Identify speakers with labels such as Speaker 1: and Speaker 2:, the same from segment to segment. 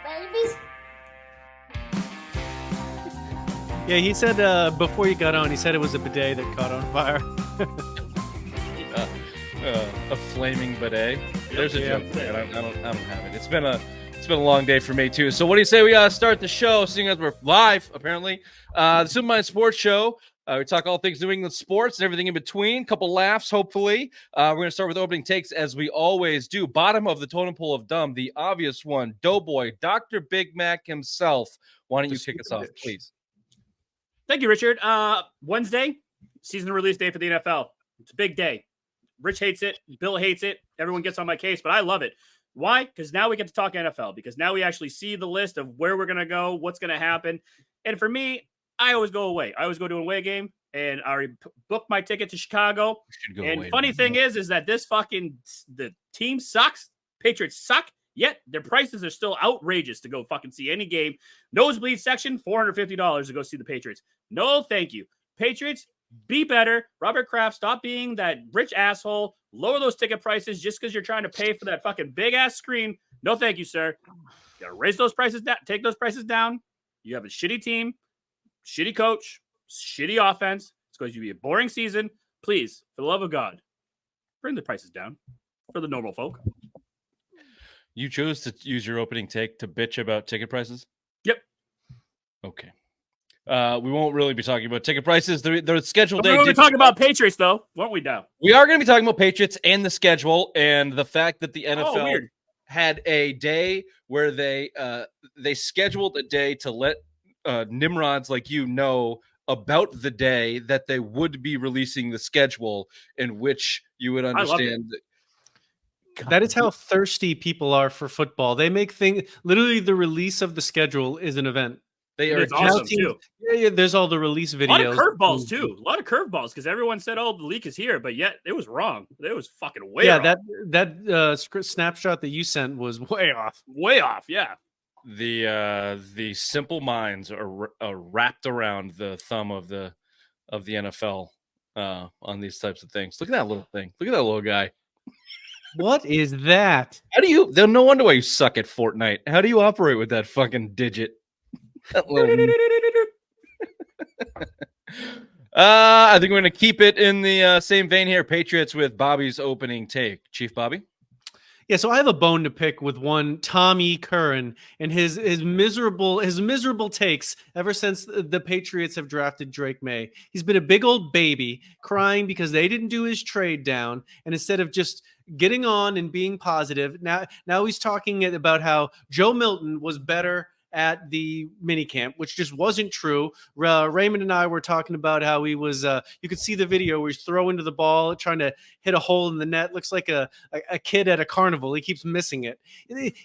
Speaker 1: babies.
Speaker 2: Yeah, he said before you got on, he said it was a bidet that caught on fire.
Speaker 3: A flaming bidet. There's a joke there. I don't have it. It's been a long day for me too. So what do you say we start the show, seeing as we're live, apparently. The Simple Mind Sports Show. We talk all things New England sports and everything in between. Couple laughs, hopefully. We're going to start with opening takes, as we always do. Bottom of the totem pole of dumb, the obvious one, Doughboy, Dr. Big Mac himself. Why don't you kick us off, please?
Speaker 4: Thank you, Richard. Wednesday, season release day for the NFL. It's a big day. Rich hates it. Bill hates it. Everyone gets on my case, but I love it. Why? Because now we get to talk NFL, because now we actually see the list of where we're going to go, what's going to happen. And for me, I always go away. I always go to an away game, and I already booked my ticket to Chicago. And funny thing is that this the team sucks. Patriots suck, yet their prices are still outrageous to go fucking see any game. Nosebleed section, $450 to go see the Patriots. No, thank you. Patriots, be better. Robert Kraft, stop being that rich asshole. Lower those ticket prices just because you're trying to pay for that fucking big-ass screen. No, thank you, sir. You gotta raise those prices down. Take those prices down. You have a shitty team, shitty coach, shitty offense. It's going to be a boring season. Please, for the love of God, bring the prices down for the normal folk.
Speaker 3: You chose to use your opening take to bitch about ticket prices?
Speaker 4: Yep.
Speaker 3: Okay. We won't really be talking about ticket prices. The scheduled day.
Speaker 4: We're going to talk about Patriots, though, weren't we, Dow?
Speaker 3: We are going to be talking about Patriots and the schedule, and the fact that the NFL had a day where they scheduled a day to let Nimrods like you know about the day that they would be releasing the schedule, in which you would understand.
Speaker 2: That is how thirsty people are for football. They make things literally the release of the schedule is an event.
Speaker 4: They are awesome too.
Speaker 2: Yeah, there's all the release videos. A lot of
Speaker 4: curveballs too. A lot of curveballs because everyone said, "Oh, the leak is here," but yet it was wrong. It was fucking way off.
Speaker 2: that snapshot that you sent was way off.
Speaker 4: Way off. Yeah.
Speaker 3: The simple minds are wrapped around the thumb of the NFL on these types of things. Look at that little thing. Look at that little guy.
Speaker 2: What is that?
Speaker 3: No wonder why you suck at Fortnite. How do you operate with that fucking digit? I think we're going to keep it in the same vein here. Patriots with Bobby's opening take. Chief Bobby?
Speaker 2: Yeah, so I have a bone to pick with one Tommy Curran and his miserable takes ever since the Patriots have drafted Drake May. He's been a big old baby crying because they didn't do his trade down, and instead of just getting on and being positive, now he's talking about how Joe Milton was better at the minicamp, which just wasn't true. Raymond and I were talking about how he was, you could see the video where he's throwing to the ball, trying to hit a hole in the net. Looks like a kid at a carnival. He keeps missing it.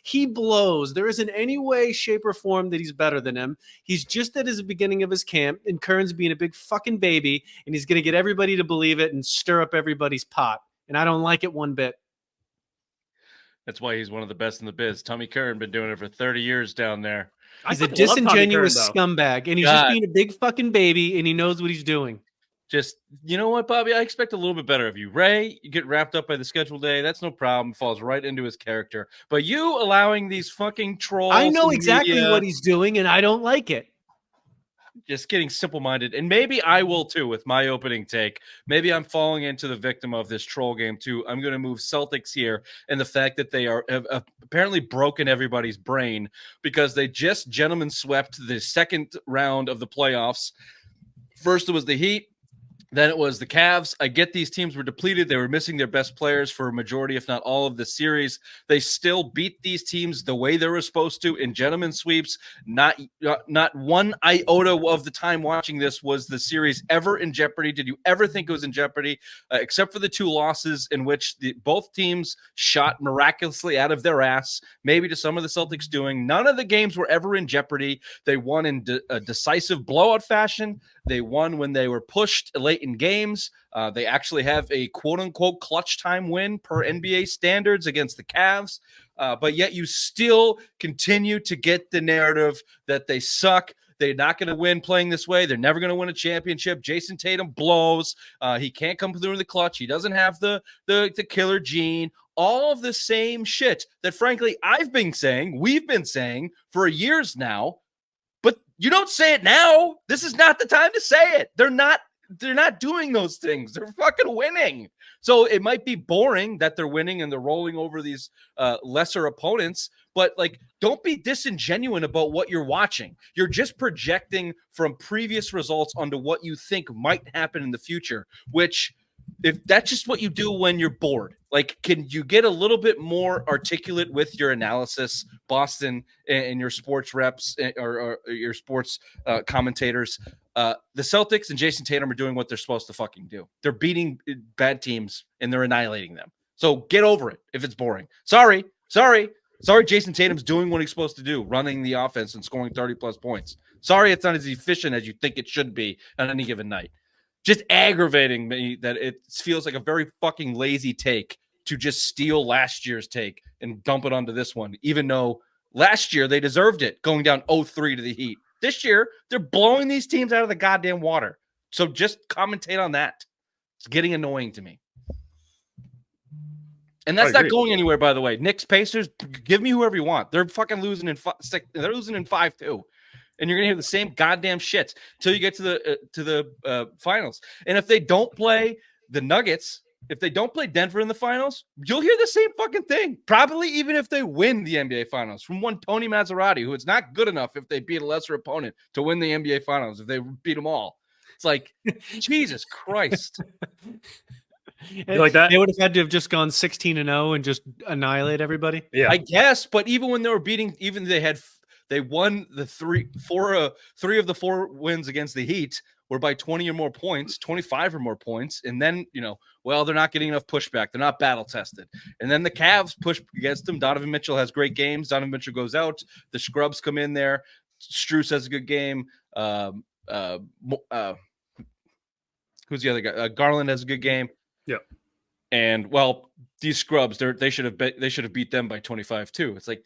Speaker 2: He blows. There isn't any way, shape, or form that he's better than him. He's just at his beginning of his camp, and Kern's being a big fucking baby, and he's going to get everybody to believe it and stir up everybody's pot. And I don't like it one bit.
Speaker 3: That's why he's one of the best in the biz. Tommy Curran been doing it for 30 years down there.
Speaker 2: He's a disingenuous scumbag, and he's just being a big fucking baby, and he knows what he's doing.
Speaker 3: Just, you know what, Bobby? I expect a little bit better of you. Ray, you get wrapped up by the schedule day. That's no problem. Falls right into his character. But you allowing these fucking trolls.
Speaker 2: I know exactly what he's doing, and I don't like it.
Speaker 3: Just getting simple-minded. And maybe I will, too, with my opening take. Maybe I'm falling into the victim of this troll game, too. I'm going to move Celtics here, and the fact that they have apparently broken everybody's brain because they just gentlemen swept the second round of the playoffs. First, it was the Heat. Then it was the Cavs. I get these teams were depleted. They were missing their best players for a majority, if not all, of the series. They still beat these teams the way they were supposed to in gentlemen sweeps. Not one iota of the time watching this was the series ever in jeopardy. Did you ever think it was in jeopardy? Except for the two losses in which both teams shot miraculously out of their ass, maybe to some of the Celtics doing. None of the games were ever in jeopardy. They won in a decisive blowout fashion. They won when they were pushed late in games. They actually have a quote-unquote clutch time win per NBA standards against the Cavs. But yet you still continue to get the narrative that they suck, They're not going to win playing this way. They're never going to win a championship. Jason Tatum blows. He can't come through in the clutch. He doesn't have the killer gene. All of the same shit that, frankly, we've been saying for years now. But you don't say it now. This is not the time to say it. They're not doing those things. They're fucking winning. So it might be boring that they're winning and they're rolling over these lesser opponents, but like, don't be disingenuous about what you're watching. You're just projecting from previous results onto what you think might happen in the future, which, if that's just what you do when you're bored, like, can you get a little bit more articulate with your analysis, Boston, and your sports reps or your sports commentators? The Celtics and Jason Tatum are doing what they're supposed to fucking do. They're beating bad teams and they're annihilating them. So get over it if it's boring. Sorry. Jason Tatum's doing what he's supposed to do, running the offense and scoring 30+ points. Sorry, it's not as efficient as you think it should be on any given night. Just aggravating me that it feels like a very fucking lazy take to just steal last year's take and dump it onto this one, even though last year they deserved it, going down 0-3 to the Heat. This year, they're blowing these teams out of the goddamn water. So just commentate on that. It's getting annoying to me. And that's not going anywhere, by the way. Knicks, Pacers, give me whoever you want. They're fucking losing in 5-2. And you're gonna hear the same goddamn shit till you get to the finals. And if they don't play the Nuggets, if they don't play Denver in the finals, you'll hear the same fucking thing. Probably even if they win the NBA finals from one Tony Maserati, who is not good enough if they beat a lesser opponent to win the NBA finals. If they beat them all, it's like Jesus Christ.
Speaker 4: You like that?
Speaker 2: They would have had to have just gone 16-0 and just annihilate everybody.
Speaker 4: Yeah,
Speaker 3: I guess. But even when they were beating, they won the three of the 4 wins against the Heat were by 20 or more points, 25 or more points. And then, they're not getting enough pushback. They're not battle tested. And then the Cavs push against them. Donovan Mitchell has great games. Donovan Mitchell goes out. The scrubs come in there. Strus has a good game. Who's the other guy? Garland has a good game.
Speaker 4: Yeah.
Speaker 3: And these scrubs, they should have beat them by 25 too. It's like,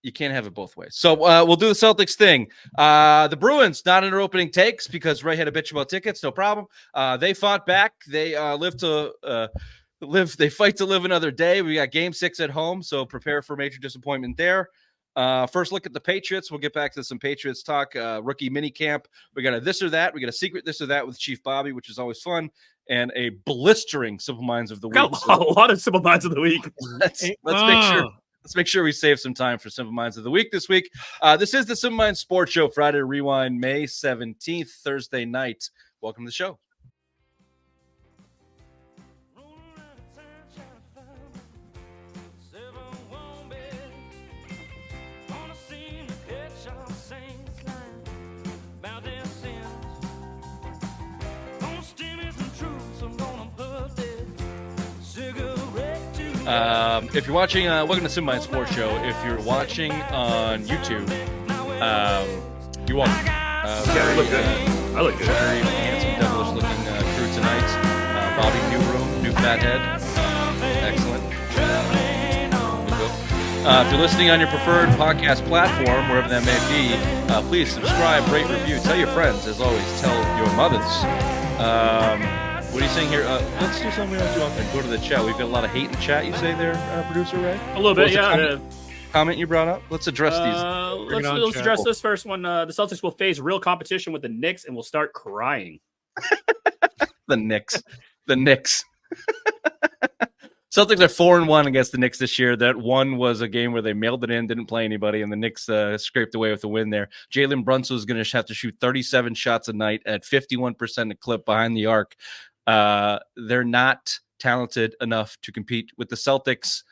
Speaker 3: you can't have it both ways. So we'll do the Celtics thing. The Bruins, not in their opening takes because Ray had a bitch about tickets. No problem. They fought back. They They fight to live another day. We got Game 6 at home, so prepare for major disappointment there. First look at the Patriots. We'll get back to some Patriots talk. Rookie mini camp. We got a this or that. We got a secret this or that with Chief Bobby, which is always fun, and a blistering Simple Minds of the Week.
Speaker 4: A lot of Simple Minds of the Week.
Speaker 3: Let's make sure we save some time for Simple Minds of the Week this week. This is the Simple Minds Sports Show, Friday Rewind, May 17th, Thursday night. Welcome to the show. If you're watching, welcome to Simple Minds Sports Show. If you're watching on YouTube, you're welcome.
Speaker 4: I look good.
Speaker 3: Very handsome, devilish-looking crew tonight. Bobby, new room, new fat head. Excellent. If you're listening on your preferred podcast platform, wherever that may be, please subscribe, rate, review, tell your friends. As always, tell your mothers. What are you saying here? Let's do something we don't do often. Go to the chat. We've got a lot of hate in the chat, you say there, producer Ray?
Speaker 4: A little bit, yeah.
Speaker 3: Comment you brought up? Let's address these.
Speaker 4: Let's address this first one. The Celtics will face real competition with the Knicks and will start crying.
Speaker 3: The Knicks. Celtics are 4-1 against the Knicks this year. That one was a game where they mailed it in, didn't play anybody, and the Knicks scraped away with the win there. Jalen Brunson is going to have to shoot 37 shots a night at 51% a clip behind the arc. They're not talented enough to compete with the Celtics.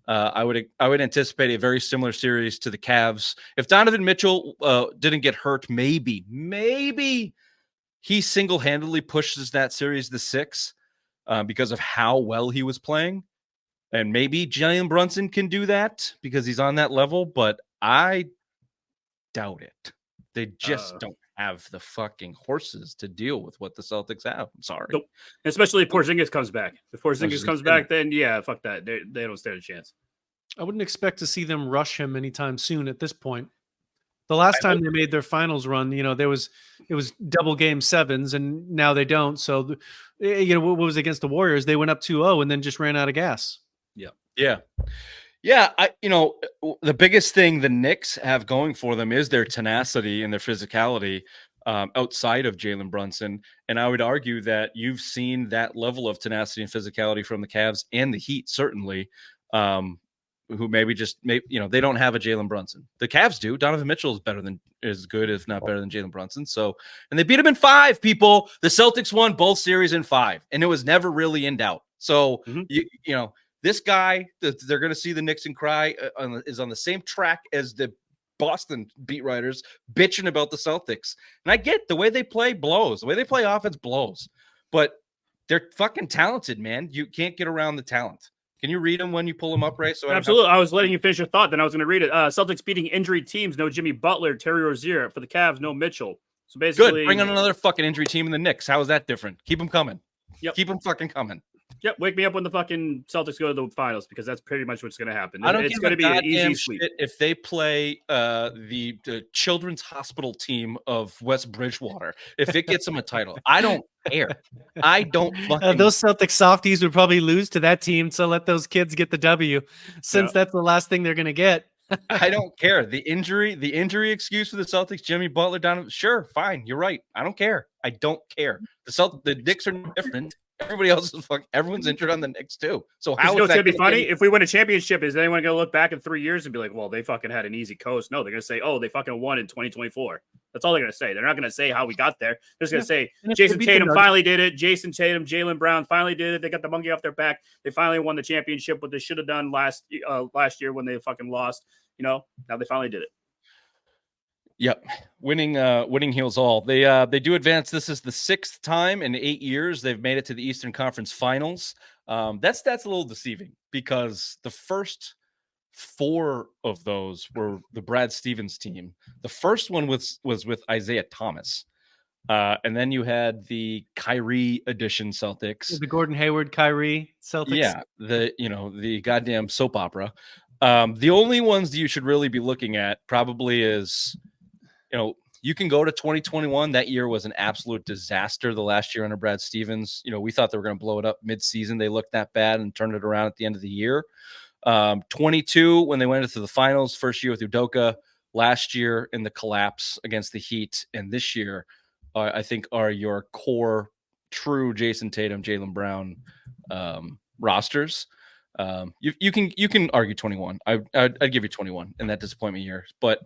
Speaker 3: I would anticipate a very similar series to the Cavs. If Donovan Mitchell didn't get hurt, maybe he single-handedly pushes that series to 6 because of how well he was playing. And maybe Jalen Brunson can do that because he's on that level, but I doubt it. They just don't have the fucking horses to deal with what the Celtics have. I'm sorry.
Speaker 4: Nope. Especially if Porzingis comes back. If Porzingis comes back, then yeah, fuck that. They don't stand a chance.
Speaker 2: I wouldn't expect to see them rush him anytime soon at this point. The last time they made their finals run, it was double game sevens, and now they don't. So, what was against the Warriors? They went up 2-0 and then just ran out of gas.
Speaker 3: Yeah. The biggest thing the Knicks have going for them is their tenacity and their physicality outside of Jalen Brunson. And I would argue that you've seen that level of tenacity and physicality from the Cavs and the Heat, certainly, who maybe they don't have a Jalen Brunson. The Cavs do. Donovan Mitchell is good, if not better than Jalen Brunson. So, and they beat him in 5, people. The Celtics won both series in 5, and it was never really in doubt. So, this guy that they're going to see the Knicks and cry is on the same track as the Boston beat writers bitching about the Celtics. And I get the way they play blows. The way they play offense blows. But they're fucking talented, man. You can't get around the talent. Can you read them when you pull them up, Ray?
Speaker 4: Absolutely. I was letting you finish your thought, then I was going to read it. Celtics beating injured teams. No Jimmy Butler, Terry Rozier. For the Cavs, no Mitchell. So basically,
Speaker 3: good. Bring on another fucking injury team in the Knicks. How is that different? Keep them coming.
Speaker 4: Yep.
Speaker 3: Keep them fucking coming.
Speaker 4: Yep. Wake me up when the fucking Celtics go to the finals, because that's pretty much what's going to happen.
Speaker 3: It's
Speaker 4: going to be an easy sweep.
Speaker 3: If they play the Children's Hospital team of West Bridgewater, if it gets them a title, I don't care. I don't fucking...
Speaker 2: Those Celtic softies would probably lose to that team, so let those kids get the W, since that's the last thing they're going to get.
Speaker 3: I don't care. The injury excuse for the Celtics, Jimmy Butler down. Sure, fine. You're right. I don't care. I don't care. The Knicks are different. Everybody else is everyone's injured on the Knicks too. So how is that
Speaker 4: going to be funny? If we win a championship, is anyone going to look back in 3 years and be like, well, they fucking had an easy coast? No, they're going to say, oh, they fucking won in 2024. That's all they're going to say. They're not going to say how we got there. They're just going to say Jason Tatum finally did it. Jason Tatum, Jaylen Brown finally did it. They got the monkey off their back. They finally won the championship, what they should have done last year when they fucking lost. Now they finally did it.
Speaker 3: Yep, winning heals all. They do advance. This is the 6th time in 8 years they've made it to the Eastern Conference Finals. That's a little deceiving, because the first 4 of those were the Brad Stevens team. The first one was with Isaiah Thomas, and then you had the Kyrie edition Celtics,
Speaker 2: the Gordon Hayward Kyrie Celtics.
Speaker 3: Yeah, the goddamn soap opera. The only ones that you should really be looking at probably is, you can go to 2021. That year was an absolute disaster. The last year under Brad Stevens, we thought they were going to blow it up mid-season. They looked that bad and turned it around at the end of the year. 22, when they went into the finals, first year with Udoka, last year in the collapse against the Heat, and this year, I think, are your core true Jason Tatum, Jaylen Brown rosters. You can argue 21. I'd give you 21 in that disappointment year, but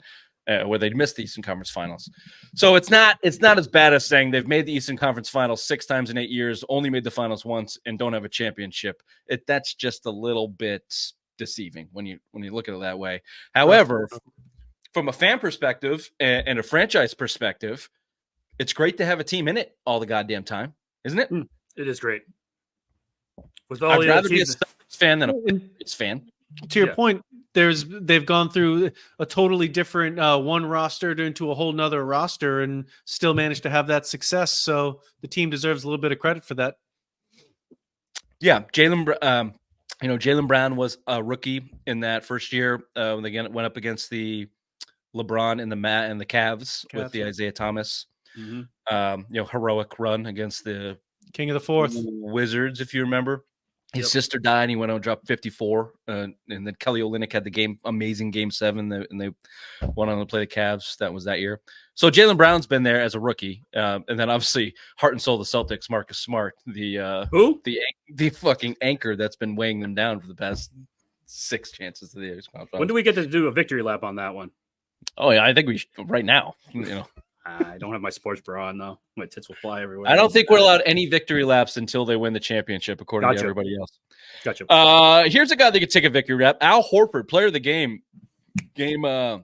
Speaker 3: where they missed the Eastern Conference Finals. So it's not as bad as saying they've made the Eastern Conference Finals 6 times in 8 years, only made the finals once, and don't have a championship. That's just a little bit deceiving when you look at it that way. However, from a fan perspective and a franchise perspective, it's great to have a team in it all the goddamn time, isn't it?
Speaker 4: It is great.
Speaker 3: I'd rather be a Celtics fan than a Patriots fan.
Speaker 2: To your point, they've gone through a totally different one roster into a whole nother roster and still managed to have that success. So the team deserves a little bit of credit for that.
Speaker 3: Yeah, Jaylen Brown was a rookie in that first year when they went up against the LeBron and the Cavs with the Isaiah Thomas, heroic run against the
Speaker 2: King of the Fourth
Speaker 3: Wizards, if you remember. His sister died, and he went on to drop 54. And then Kelly Olynyk had the amazing game 7, and they went on to play the Cavs. That was that year. So Jaylen Brown's been there as a rookie, and then obviously heart and soul of the Celtics, Marcus Smart,
Speaker 4: who
Speaker 3: the fucking anchor that's been weighing them down for the past 6 chances of the year.
Speaker 4: When do we get to do a victory lap on that one?
Speaker 3: Oh yeah, I think we should right now.
Speaker 4: I don't have my sports bra on, though. My tits will fly everywhere.
Speaker 3: I don't think we're allowed any victory laps until they win the championship, according to everybody else.
Speaker 4: Gotcha.
Speaker 3: Here's a guy that could take a victory lap. Al Horford, player of the game. Game 5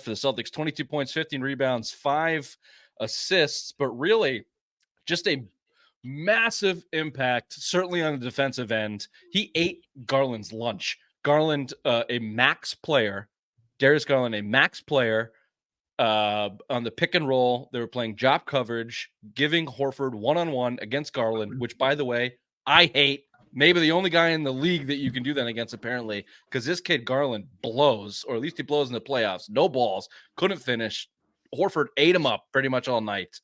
Speaker 3: for the Celtics. 22 points, 15 rebounds, 5 assists, but really just a massive impact, certainly on the defensive end. He ate Garland's lunch. Garland, a max player. Darius Garland, a max player. On the pick and roll, they were playing drop coverage, giving Horford one-on-one against Garland, which, by the way, I hate. maybe the only guy in the league that you can do that against, apparently, because this kid Garland blows, or at least he blows in the playoffs. No balls, couldn't finish. Horford ate him up pretty much all night.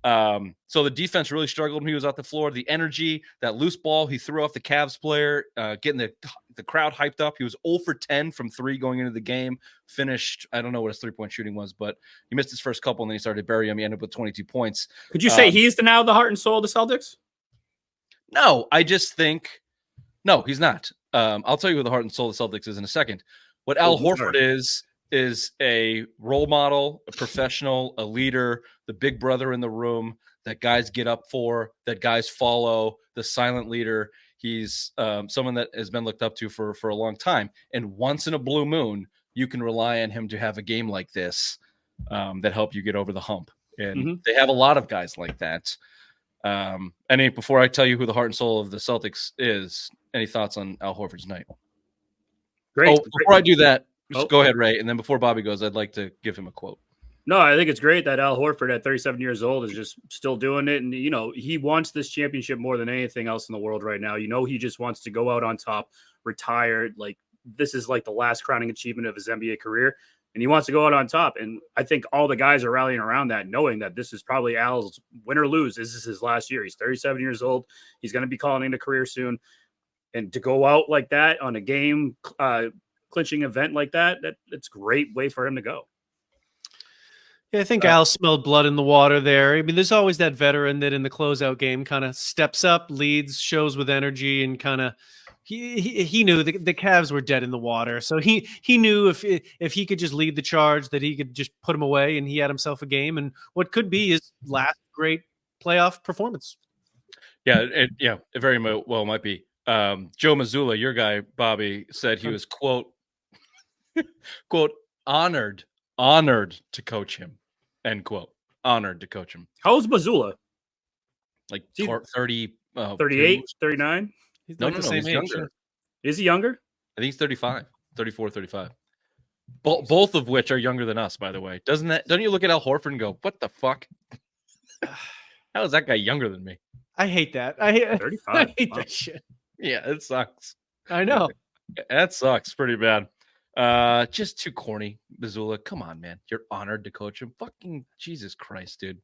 Speaker 3: So the defense really struggled when he was off the floor. The energy, that loose ball he threw off the Cavs player, getting the crowd hyped up. He was 0 for 10 from 3 going into the game. Finished, I don't know what his 3-point shooting was, but he missed his first couple, and then he started to bury him. He ended up with 22 points.
Speaker 4: Could you say he's now the heart and soul of the Celtics?
Speaker 3: No, I just think no, he's not. I'll tell you who the heart and soul of the Celtics is in a second. What Al Horford is a role model, a professional, a leader, the big brother in the room that guys get up for, that guys follow, the silent leader. He's someone that has been looked up to for a long time. And once in a blue moon, you can rely on him to have a game like this that help you get over the hump. And they have a lot of guys like that. Before I tell you who the heart and soul of the Celtics is, any thoughts on Al Horford's night?
Speaker 4: Great.
Speaker 3: Before I do that, just go ahead, Ray. And then before Bobby goes, I'd like to give him a quote.
Speaker 4: No, I think it's great that Al Horford at 37 years old is just still doing it. And, he wants this championship more than anything else in the world right now. He just wants to go out on top, retire. Like, this is like the last crowning achievement of his NBA career. And he wants to go out on top. And I think all the guys are rallying around that, knowing that this is probably Al's win or lose. This is his last year. He's 37 years old. He's going to be calling in a career soon. And to go out like that on a game clinching event like that's a great way for him to go.
Speaker 2: Yeah, I think Al smelled blood in the water there. I mean, there's always that veteran that in the closeout game kind of steps up, leads, shows with energy, and kind of he knew the Cavs were dead in the water. So he knew if he could just lead the charge that he could just put them away, and he had himself a game and what could be his last great playoff performance.
Speaker 3: Yeah, it very well might be. Joe Mazzulla, your guy, Bobby, said he was, quote, honored to coach him, end quote. Honored to coach him.
Speaker 4: How old's Mazzulla?
Speaker 3: Like 30,
Speaker 4: 38, 39?
Speaker 2: He's
Speaker 3: no,
Speaker 2: the same
Speaker 3: he's
Speaker 2: age.
Speaker 3: younger.
Speaker 4: Is he younger?
Speaker 3: I think he's 35, 34, 35. Both of which are younger than us, by the way. Don't you look at Al Horford and go, what the fuck? How is that guy younger than me?
Speaker 2: I hate that. I hate
Speaker 4: 35.
Speaker 2: I hate that shit.
Speaker 3: Yeah, it sucks.
Speaker 2: I know.
Speaker 3: That sucks pretty bad. Just too corny, Mazzulla. Come on, man. You're honored to coach him. Fucking Jesus Christ, dude.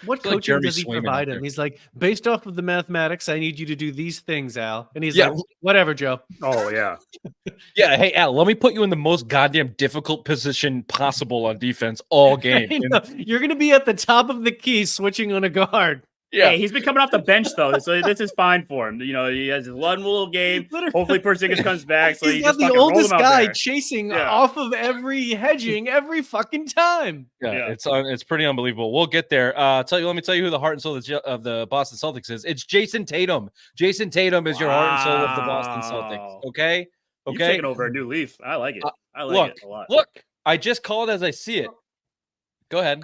Speaker 2: What coaching does he provide him? He's like, based off of the mathematics, I need you to do these things, Al. And he's like, whatever, Joe.
Speaker 4: Oh, yeah.
Speaker 3: Yeah, hey, Al, let me put you in the most goddamn difficult position possible on defense all game.
Speaker 2: You're going to be at the top of the key switching on a guard.
Speaker 4: Yeah, he's been coming off the bench, though, so this is fine for him. He has his one little game. Hopefully, Porzingis comes back. So
Speaker 2: he's got the oldest guy chasing off of every hedging every fucking time.
Speaker 3: Yeah, it's pretty unbelievable. We'll get there. Let me tell you who the heart and soul of the Boston Celtics is. It's Jason Tatum. Jason Tatum is your heart and soul of the Boston Celtics. Okay.
Speaker 4: You've taken over a new leaf. I like it. I like it a lot.
Speaker 3: Look, I just call it as I see it. Go ahead.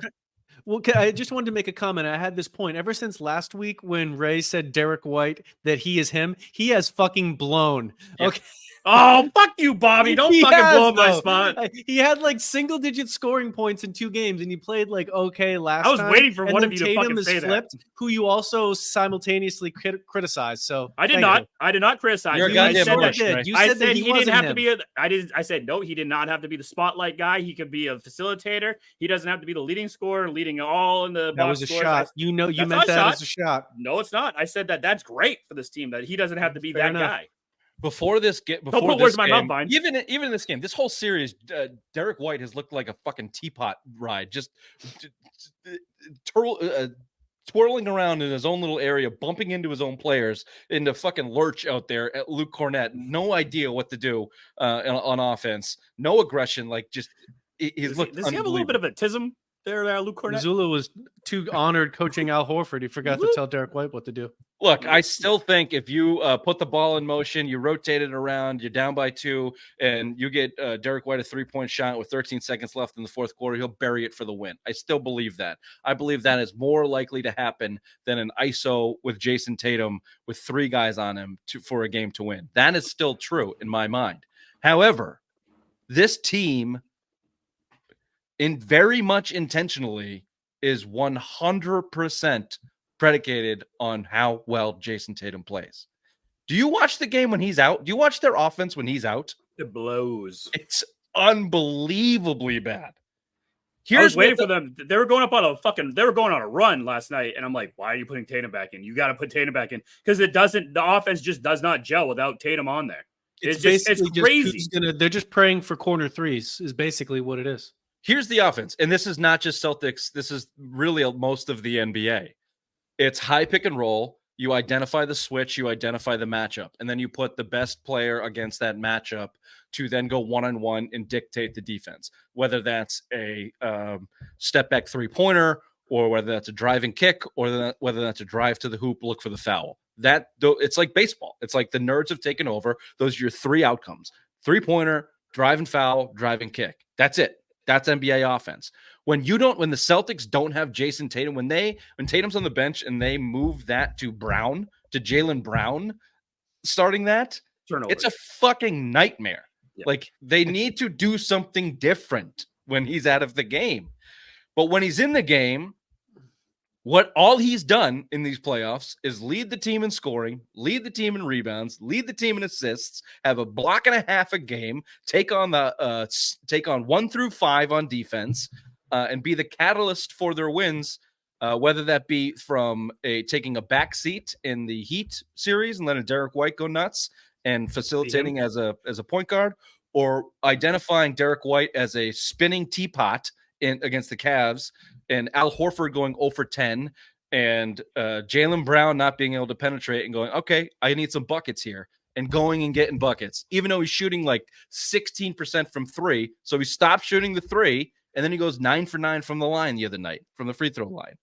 Speaker 2: Well, I just wanted to make a comment. I had this point ever since last week when Ray said Derek White that he is him. He has fucking blown.
Speaker 3: Yeah.
Speaker 2: Okay.
Speaker 4: Oh, fuck you, Bobby. Don't fucking blow up my spot.
Speaker 2: He had like single-digit scoring points in 2 games, and he played like okay last time.
Speaker 4: I was waiting for one of you to fucking say
Speaker 2: flipped, that. Who you also simultaneously criticized. So
Speaker 4: I did not. I did not criticize.
Speaker 3: You're
Speaker 4: I said
Speaker 3: that.
Speaker 2: You said that he
Speaker 4: didn't have
Speaker 2: him.
Speaker 4: to be. I said no. He did not have to be the spotlight guy. He could be a facilitator. He doesn't have to be the leading scorer, leading all in the.
Speaker 2: That was a shot. You meant that as a shot.
Speaker 4: No, it's not. I said that's great for this team that he doesn't have to be that guy.
Speaker 3: Before this game,
Speaker 4: don't put words in my mouth, Vine.
Speaker 3: Even in this game, this whole series, Derek White has looked like a fucking teapot ride, just twirling around in his own little area, bumping into his own players, into fucking lurch out there at Luke Cornett. No idea what to do on offense. No aggression. Like just he's looked.
Speaker 4: Does he have a little bit of autism? There, Luke Cornett.
Speaker 2: Mazzulla was too honored coaching Al Horford. He forgot to tell Derek White what to do.
Speaker 3: Look, I still think if you put the ball in motion, you rotate it around, you're down by 2, and you get Derek White a 3-point shot with 13 seconds left in the fourth quarter, he'll bury it for the win. I still believe that. I believe that is more likely to happen than an ISO with Jason Tatum with 3 guys on him for a game to win. That is still true in my mind. However, this team very much intentionally is 100% predicated on how well Jason Tatum plays. Do you watch the game when he's out? Do you watch their offense when he's out?
Speaker 4: It blows.
Speaker 3: It's unbelievably bad.
Speaker 4: I was waiting for them. They were going on a run last night, and I'm like, why are you putting Tatum back in? You got to put Tatum back in because the offense just does not gel without Tatum on there. It's crazy.
Speaker 2: They're just praying for corner threes is basically what it is.
Speaker 3: Here's the offense, and this is not just Celtics. This is really most of the NBA. It's high pick and roll. You identify the switch, you identify the matchup, and then you put the best player against that matchup to then go one-on-one and dictate the defense, whether that's a step-back three-pointer or whether that's a driving kick or whether that's a drive to the hoop, look for the foul. It's like baseball. It's like the nerds have taken over. Those are your three outcomes: three-pointer, drive and foul, drive and kick. That's it. That's NBA offense. When the Celtics don't have Jason Tatum, when Tatum's on the bench and they move that to Jaylen Brown, starting that,
Speaker 4: turnover.
Speaker 3: It's a fucking nightmare.
Speaker 4: Yeah.
Speaker 3: Like they need to do something different when he's out of the game. But when he's in the game, all he's done in these playoffs is lead the team in scoring, lead the team in rebounds, lead the team in assists, have a block and a half a game, take on 1 through 5 on defense, and be the catalyst for their wins, whether that be from taking a back seat in the Heat series and letting Derek White go nuts and facilitating as a point guard, or identifying Derek White as a spinning teapot against the Cavs, and Al Horford going 0 for 10, and Jaylen Brown not being able to penetrate and going, okay, I need some buckets here, and going and getting buckets, even though he's shooting like 16% from 3. So he stopped shooting the 3, and then he goes 9 for 9 from the line the other night, from the free throw line.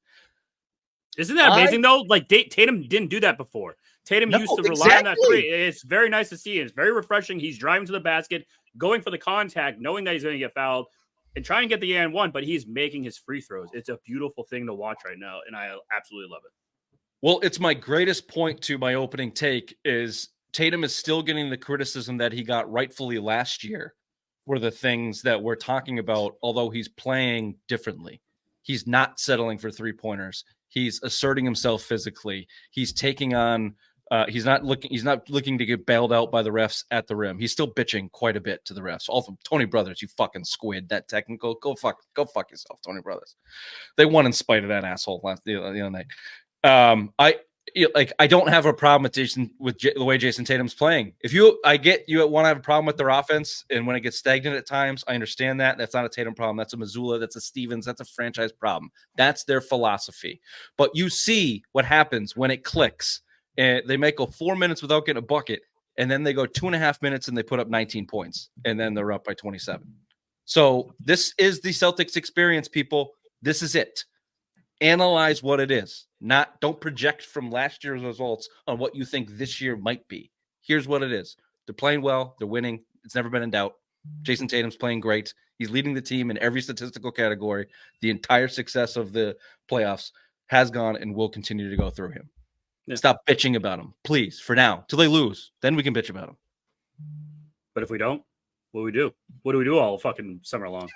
Speaker 4: Isn't that amazing, though? Like, Tatum didn't do that before. Tatum used to rely on that 3. It's very nice to see. It's very refreshing. He's driving to the basket, going for the contact, knowing that he's going to get fouled, and trying to get the and one, but he's making his free throws. It's a beautiful thing to watch right now, and I absolutely love it.
Speaker 3: Well, it's my greatest point to my opening take is Tatum is still getting the criticism that he got rightfully last year for the things that we're talking about, although he's playing differently. He's not settling for three-pointers. He's asserting himself physically. He's taking on he's not looking to get bailed out by the refs at the rim. He's still bitching quite a bit to the refs. All from Tony Brothers, you fucking squid, that technical. Go fuck yourself, Tony Brothers. They won in spite of that asshole the other night. I don't have a problem with the way Jason Tatum's playing. I get you want to have a problem with their offense, and when it gets stagnant at times, I understand that. That's not a Tatum problem. That's a Missoula. That's a Stevens. That's a franchise problem. That's their philosophy. But you see what happens when it clicks, and they might go 4 minutes without getting a bucket, and then they go 2.5 minutes and they put up 19 points, and then they're up by 27. So this is the Celtics experience, people. This is it. Analyze what it is. Don't project from last year's results on what you think this year might be. Here's what it is. They're playing well. They're winning. It's never been in doubt. Jason Tatum's playing great. He's leading the team in every statistical category. The entire success of the playoffs has gone and will continue to go through him. Yeah. Stop bitching about him, please, for now, till they lose. Then we can bitch about him.
Speaker 4: But if we don't, what do we do? What do we do all fucking summer long?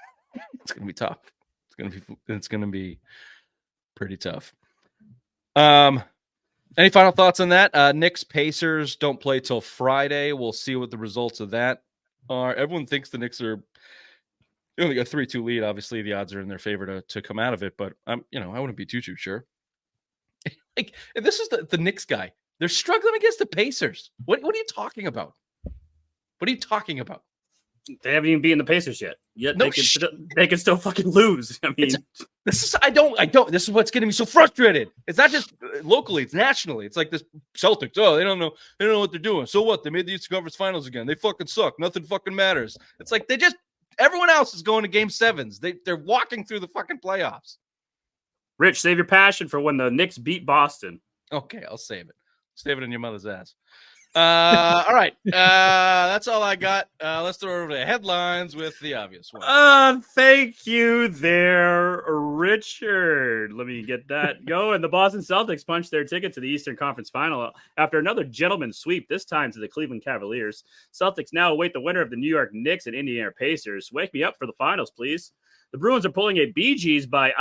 Speaker 3: It's going to be tough. It's going to be pretty tough. Any final thoughts on that? Knicks Pacers don't play till Friday. We'll see what the results of that are. Everyone thinks the Knicks are only got 3-2 lead. Obviously, the odds are in their favor to come out of it, but I wouldn't be too sure. Like, this is the Knicks guy. They're struggling against the Pacers. What are you talking about? What are you talking about?
Speaker 4: They haven't even beaten the Pacers yet. They can still fucking lose. I mean,
Speaker 3: this is what's getting me so frustrated. It's not just locally; it's nationally. It's like this Celtics. Oh, they don't know what they're doing. So what? They made the Eastern Conference Finals again. They fucking suck. Nothing fucking matters. It's like everyone else is going to Game 7s. They're walking through the fucking playoffs.
Speaker 4: Rich, save your passion for when the Knicks beat Boston.
Speaker 3: Okay, I'll save it. Save it in your mother's ass. All right. That's all I got. Let's throw over the headlines with the obvious one.
Speaker 4: Thank you there, Richard. Let me get that going. The Boston Celtics punched their ticket to the Eastern Conference Final after another gentleman's sweep, this time to the Cleveland Cavaliers. Celtics now await the winner of the New York Knicks and Indiana Pacers. Wake me up for the finals, please. The Bruins are pulling a Bee Gees by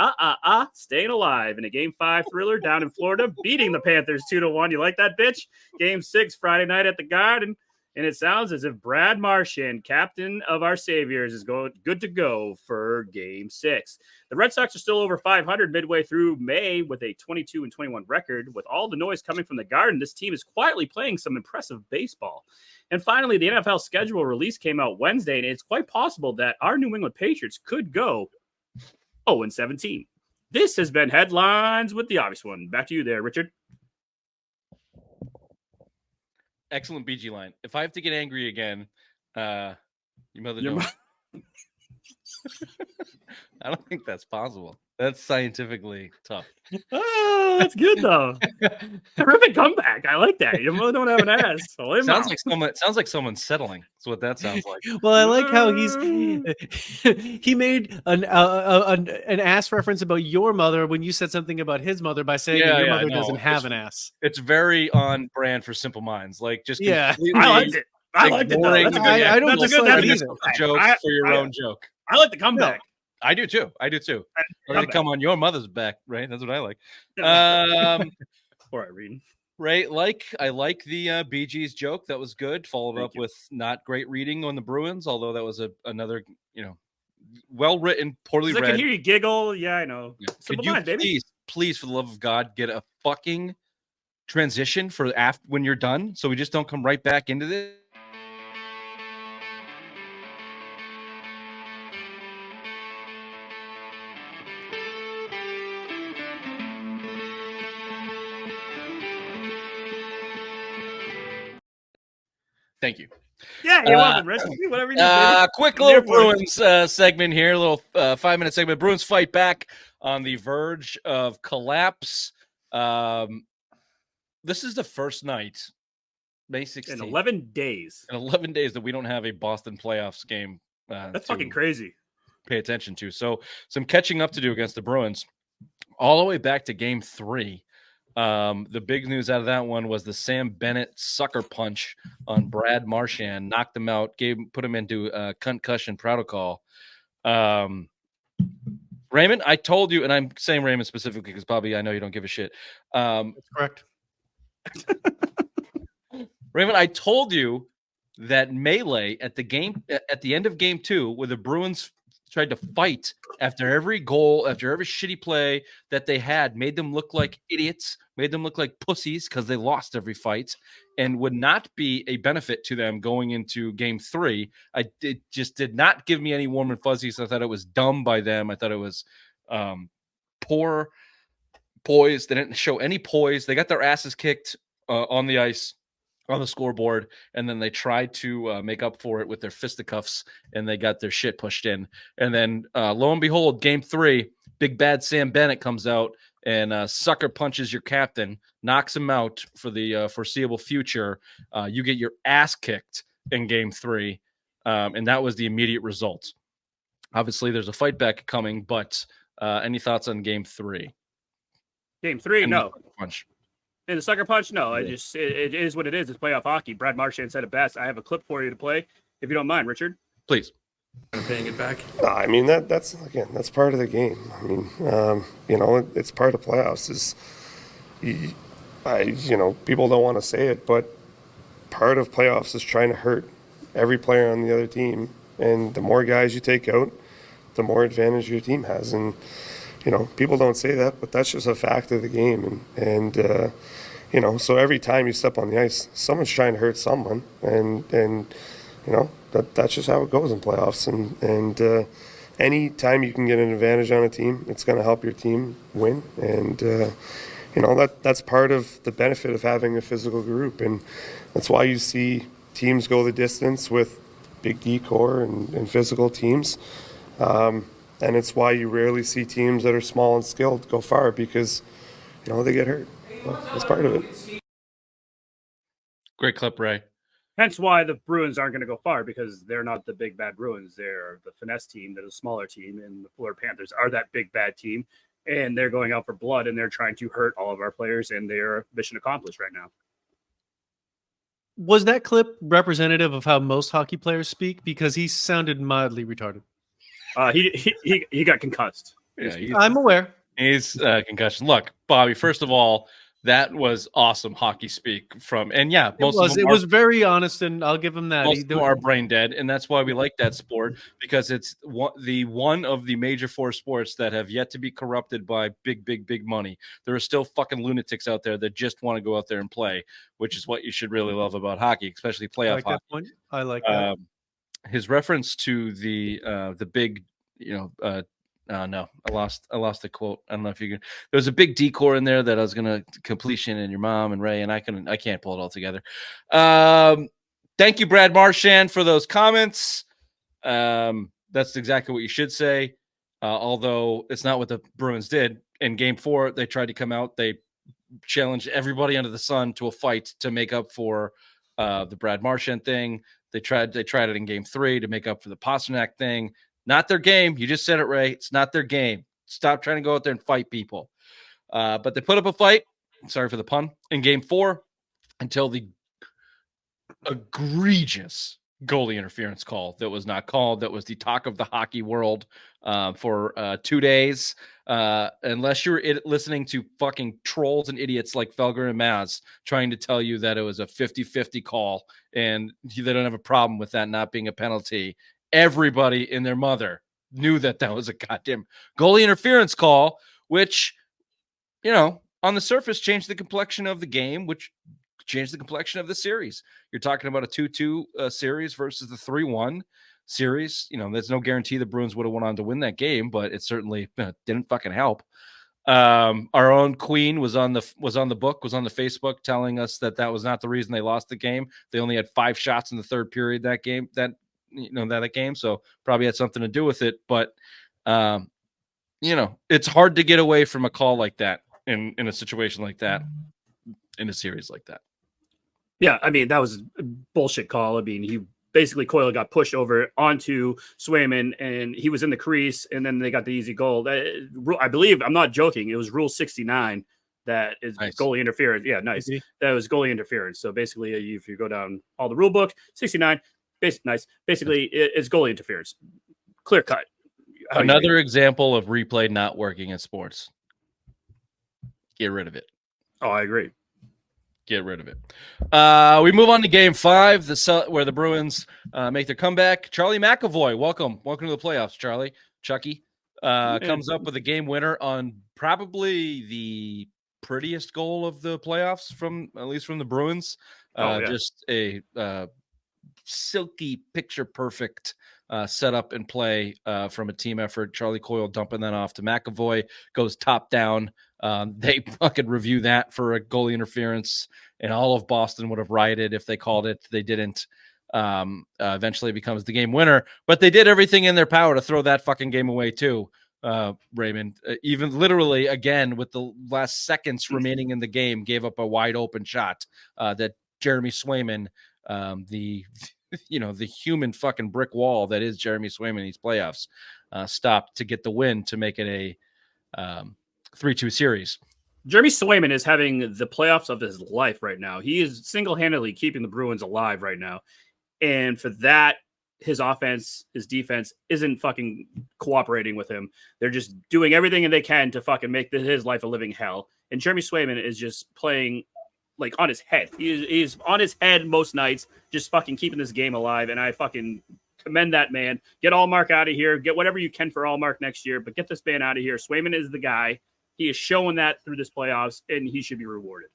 Speaker 4: staying alive in a Game 5 thriller down in Florida, beating the Panthers 2-1. You like that, bitch? Game 6 Friday night at the Garden. And it sounds as if Brad Marchand, captain of our saviors, is good to go for Game 6. The Red Sox are still over 500 midway through May with a 22-21 record. With all the noise coming from the Garden, this team is quietly playing some impressive baseball. And finally, the NFL schedule release came out Wednesday, and it's quite possible that our New England Patriots could go 0-17. This has been Headlines with the Obvious One. Back to you there, Richard.
Speaker 3: Excellent BG line. If I have to get angry again, your mother
Speaker 4: Your
Speaker 3: knows. I don't think that's possible. That's scientifically tough.
Speaker 4: Oh, that's good though. Terrific comeback. I like that. Your mother don't have an ass. So
Speaker 3: Sounds like someone's settling. That's what that sounds like.
Speaker 2: Well, I like how he made an ass reference about your mother when you said something about his mother by saying that your mother doesn't have an ass.
Speaker 3: It's very on brand for Simple Minds. Like just
Speaker 2: yeah,
Speaker 4: I liked it. I liked it though.
Speaker 2: I don't dislike it either.
Speaker 3: Joke for your own joke.
Speaker 4: I like the comeback.
Speaker 3: No, I do too. Or to come on your mother's back, right? That's what I like.
Speaker 4: All right, reading.
Speaker 3: Right, I like the Bee Gees joke. That was good. Followed up with not great reading on the Bruins, although that was another, well written, poorly read.
Speaker 4: I can hear you giggle. Yeah, I know.
Speaker 3: Yeah. Could you please, for the love of God, get a fucking transition for after when you're done, so we just don't come right back into this. Thank you.
Speaker 4: Yeah, you're welcome, Rich. Whatever you need, baby.
Speaker 3: Quick little Bruins segment here, a little 5-minute segment. Bruins fight back on the verge of collapse. This is the first night, May 16th.
Speaker 4: In 11 days.
Speaker 3: In 11 days that we don't have a Boston playoffs game.
Speaker 4: That's fucking crazy.
Speaker 3: Pay attention to. So some catching up to do against the Bruins all the way back to Game 3. The big news out of that one was the Sam Bennett sucker punch on Brad Marchand, knocked him out, put him into concussion protocol. Raymond, I told you, and I'm saying Raymond specifically because Bobby, I know you don't give a shit.
Speaker 2: That's correct.
Speaker 3: Raymond, I told you that melee at the end of Game 2, where the Bruins tried to fight after every goal, after every shitty play that they had, made them look like idiots, made them look like pussies because they lost every fight, and would not be a benefit to them going into Game 3. It just did not give me any warm and fuzzies. I thought it was dumb by them. I thought it was poor poise. They didn't show any poise. They got their asses kicked on the ice, on the scoreboard, and then they tried to make up for it with their fisticuffs, and they got their shit pushed in. And then lo and behold, Game 3, big bad Sam Bennett comes out and sucker punches your captain, knocks him out for the foreseeable future. You get your ass kicked in Game 3, and that was the immediate result. Obviously, there's a fight back coming, but any thoughts on Game 3?
Speaker 4: Game 3, no.
Speaker 3: Punch.
Speaker 4: In the sucker punch, no. It is what it is. It's playoff hockey. Brad Marchand said it best. I have a clip for you to play, if you don't mind, Richard.
Speaker 3: Please.
Speaker 1: Paying it back.
Speaker 5: I mean that's part of the game. I mean, it's part of playoffs. People don't want to say it, but part of playoffs is trying to hurt every player on the other team, and the more guys you take out, the more advantage your team has. And people don't say that, but that's just a fact of the game. And so every time you step on the ice, someone's trying to hurt someone, and that's just how it goes in playoffs. And any time you can get an advantage on a team, it's going to help your team win. And that's part of the benefit of having a physical group, and that's why you see teams go the distance with big D core and physical teams. And it's why you rarely see teams that are small and skilled go far, because they get hurt. Well, that's part of it.
Speaker 3: Great clip, Ray.
Speaker 4: Hence why the Bruins aren't going to go far, because they're not the big bad Bruins. They're the finesse team. They're the smaller team, and the Florida Panthers are that big bad team, and they're going out for blood, and they're trying to hurt all of our players, and they're mission accomplished right now.
Speaker 2: Was that clip representative of how most hockey players speak? Because he sounded mildly retarded.
Speaker 4: He got concussed.
Speaker 3: Yeah,
Speaker 2: I'm aware.
Speaker 3: he's concussion. Look, Bobby. First of all, that was awesome hockey speak from, and yeah,
Speaker 2: It was very honest, and I'll give him that.
Speaker 3: most of them are brain dead, and that's why we like that sport, because it's one of the major four sports that have yet to be corrupted by big money. There are still fucking lunatics out there that just want to go out there and play, which is what you should really love about hockey, especially
Speaker 2: I
Speaker 3: playoff
Speaker 2: like
Speaker 3: hockey.
Speaker 2: that point. I like that.
Speaker 3: His reference to the big, no, I lost the quote. I don't know if you can. There's a big decor in there that I was gonna completion and your mom and Ray, and I can't pull it all together. Thank you, Brad Marchand, for those comments. That's exactly what you should say. Although it's not what the Bruins did in Game 4. They tried to come out. They challenged everybody under the sun to a fight to make up for the Brad Marchand thing. They tried it in Game 3 to make up for the Pastrnak thing. Not their game. You just said it, Ray. It's not their game. Stop trying to go out there and fight people. But they put up a fight. Sorry for the pun. In Game 4 until the egregious goalie interference call that was not called. That was the talk of the hockey world for 2 days. Unless you're listening to fucking trolls and idiots like Felger and Maz trying to tell you that it was a 50-50 call and they don't have a problem with that not being a penalty. Everybody and their mother knew that was a goddamn goalie interference call, which, on the surface changed the complexion of the game, which changed the complexion of the series. You're talking about a 2-2 series versus the 3-1 series. There's no guarantee the Bruins would have went on to win that game, but it certainly didn't fucking help. Our own Queen was on the Facebook telling us that was not the reason they lost the game. They only had 5 shots in the third period that game. That game, so probably had something to do with it. But it's hard to get away from a call like that in a situation like that, in a series like that.
Speaker 4: Yeah, I mean, that was a bullshit call. I mean, he basically, Coyle got pushed over onto Swayman, and he was in the crease, and then they got the easy goal. I believe, I'm not joking, it was Rule 69 that is nice. Goalie interference. Yeah, nice. Mm-hmm. That was goalie interference. So basically, if you go down all the rule book, 69, nice. Basically, it's goalie interference. Clear cut.
Speaker 3: Another example of replay not working in sports. Get rid of it.
Speaker 4: Oh, I agree.
Speaker 3: Get rid of it. We move on to Game 5, where the Bruins make their comeback. Charlie McAvoy, welcome to the playoffs, Charlie. Chucky comes up with a game winner on probably the prettiest goal of the playoffs, at least from the Bruins. Just a silky, picture perfect setup and play from a team effort. Charlie Coyle dumping that off to McAvoy, goes top down. They fucking review that for a goalie interference, and all of Boston would have rioted if they called it. They didn't. Eventually it becomes the game winner, but they did everything in their power to throw that fucking game away too. Raymond, even literally again with the last seconds remaining in the game, gave up a wide open shot that Jeremy Swayman, the human fucking brick wall that is Jeremy Swayman in these playoffs, stopped to get the win to make it a 3-2 series.
Speaker 4: Jeremy Swayman is having the playoffs of his life right now. He is single-handedly keeping the Bruins alive right now. And for that, his offense, his defense isn't fucking cooperating with him. They're just doing everything they can to fucking make his life a living hell. And Jeremy Swayman is just playing like on his head. He's on his head most nights, just fucking keeping this game alive. And I fucking commend that man. Get Allmark out of here. Get whatever you can for Allmark next year, but get this man out of here. Swayman is the guy. He is showing that through this playoffs, and he should be rewarded.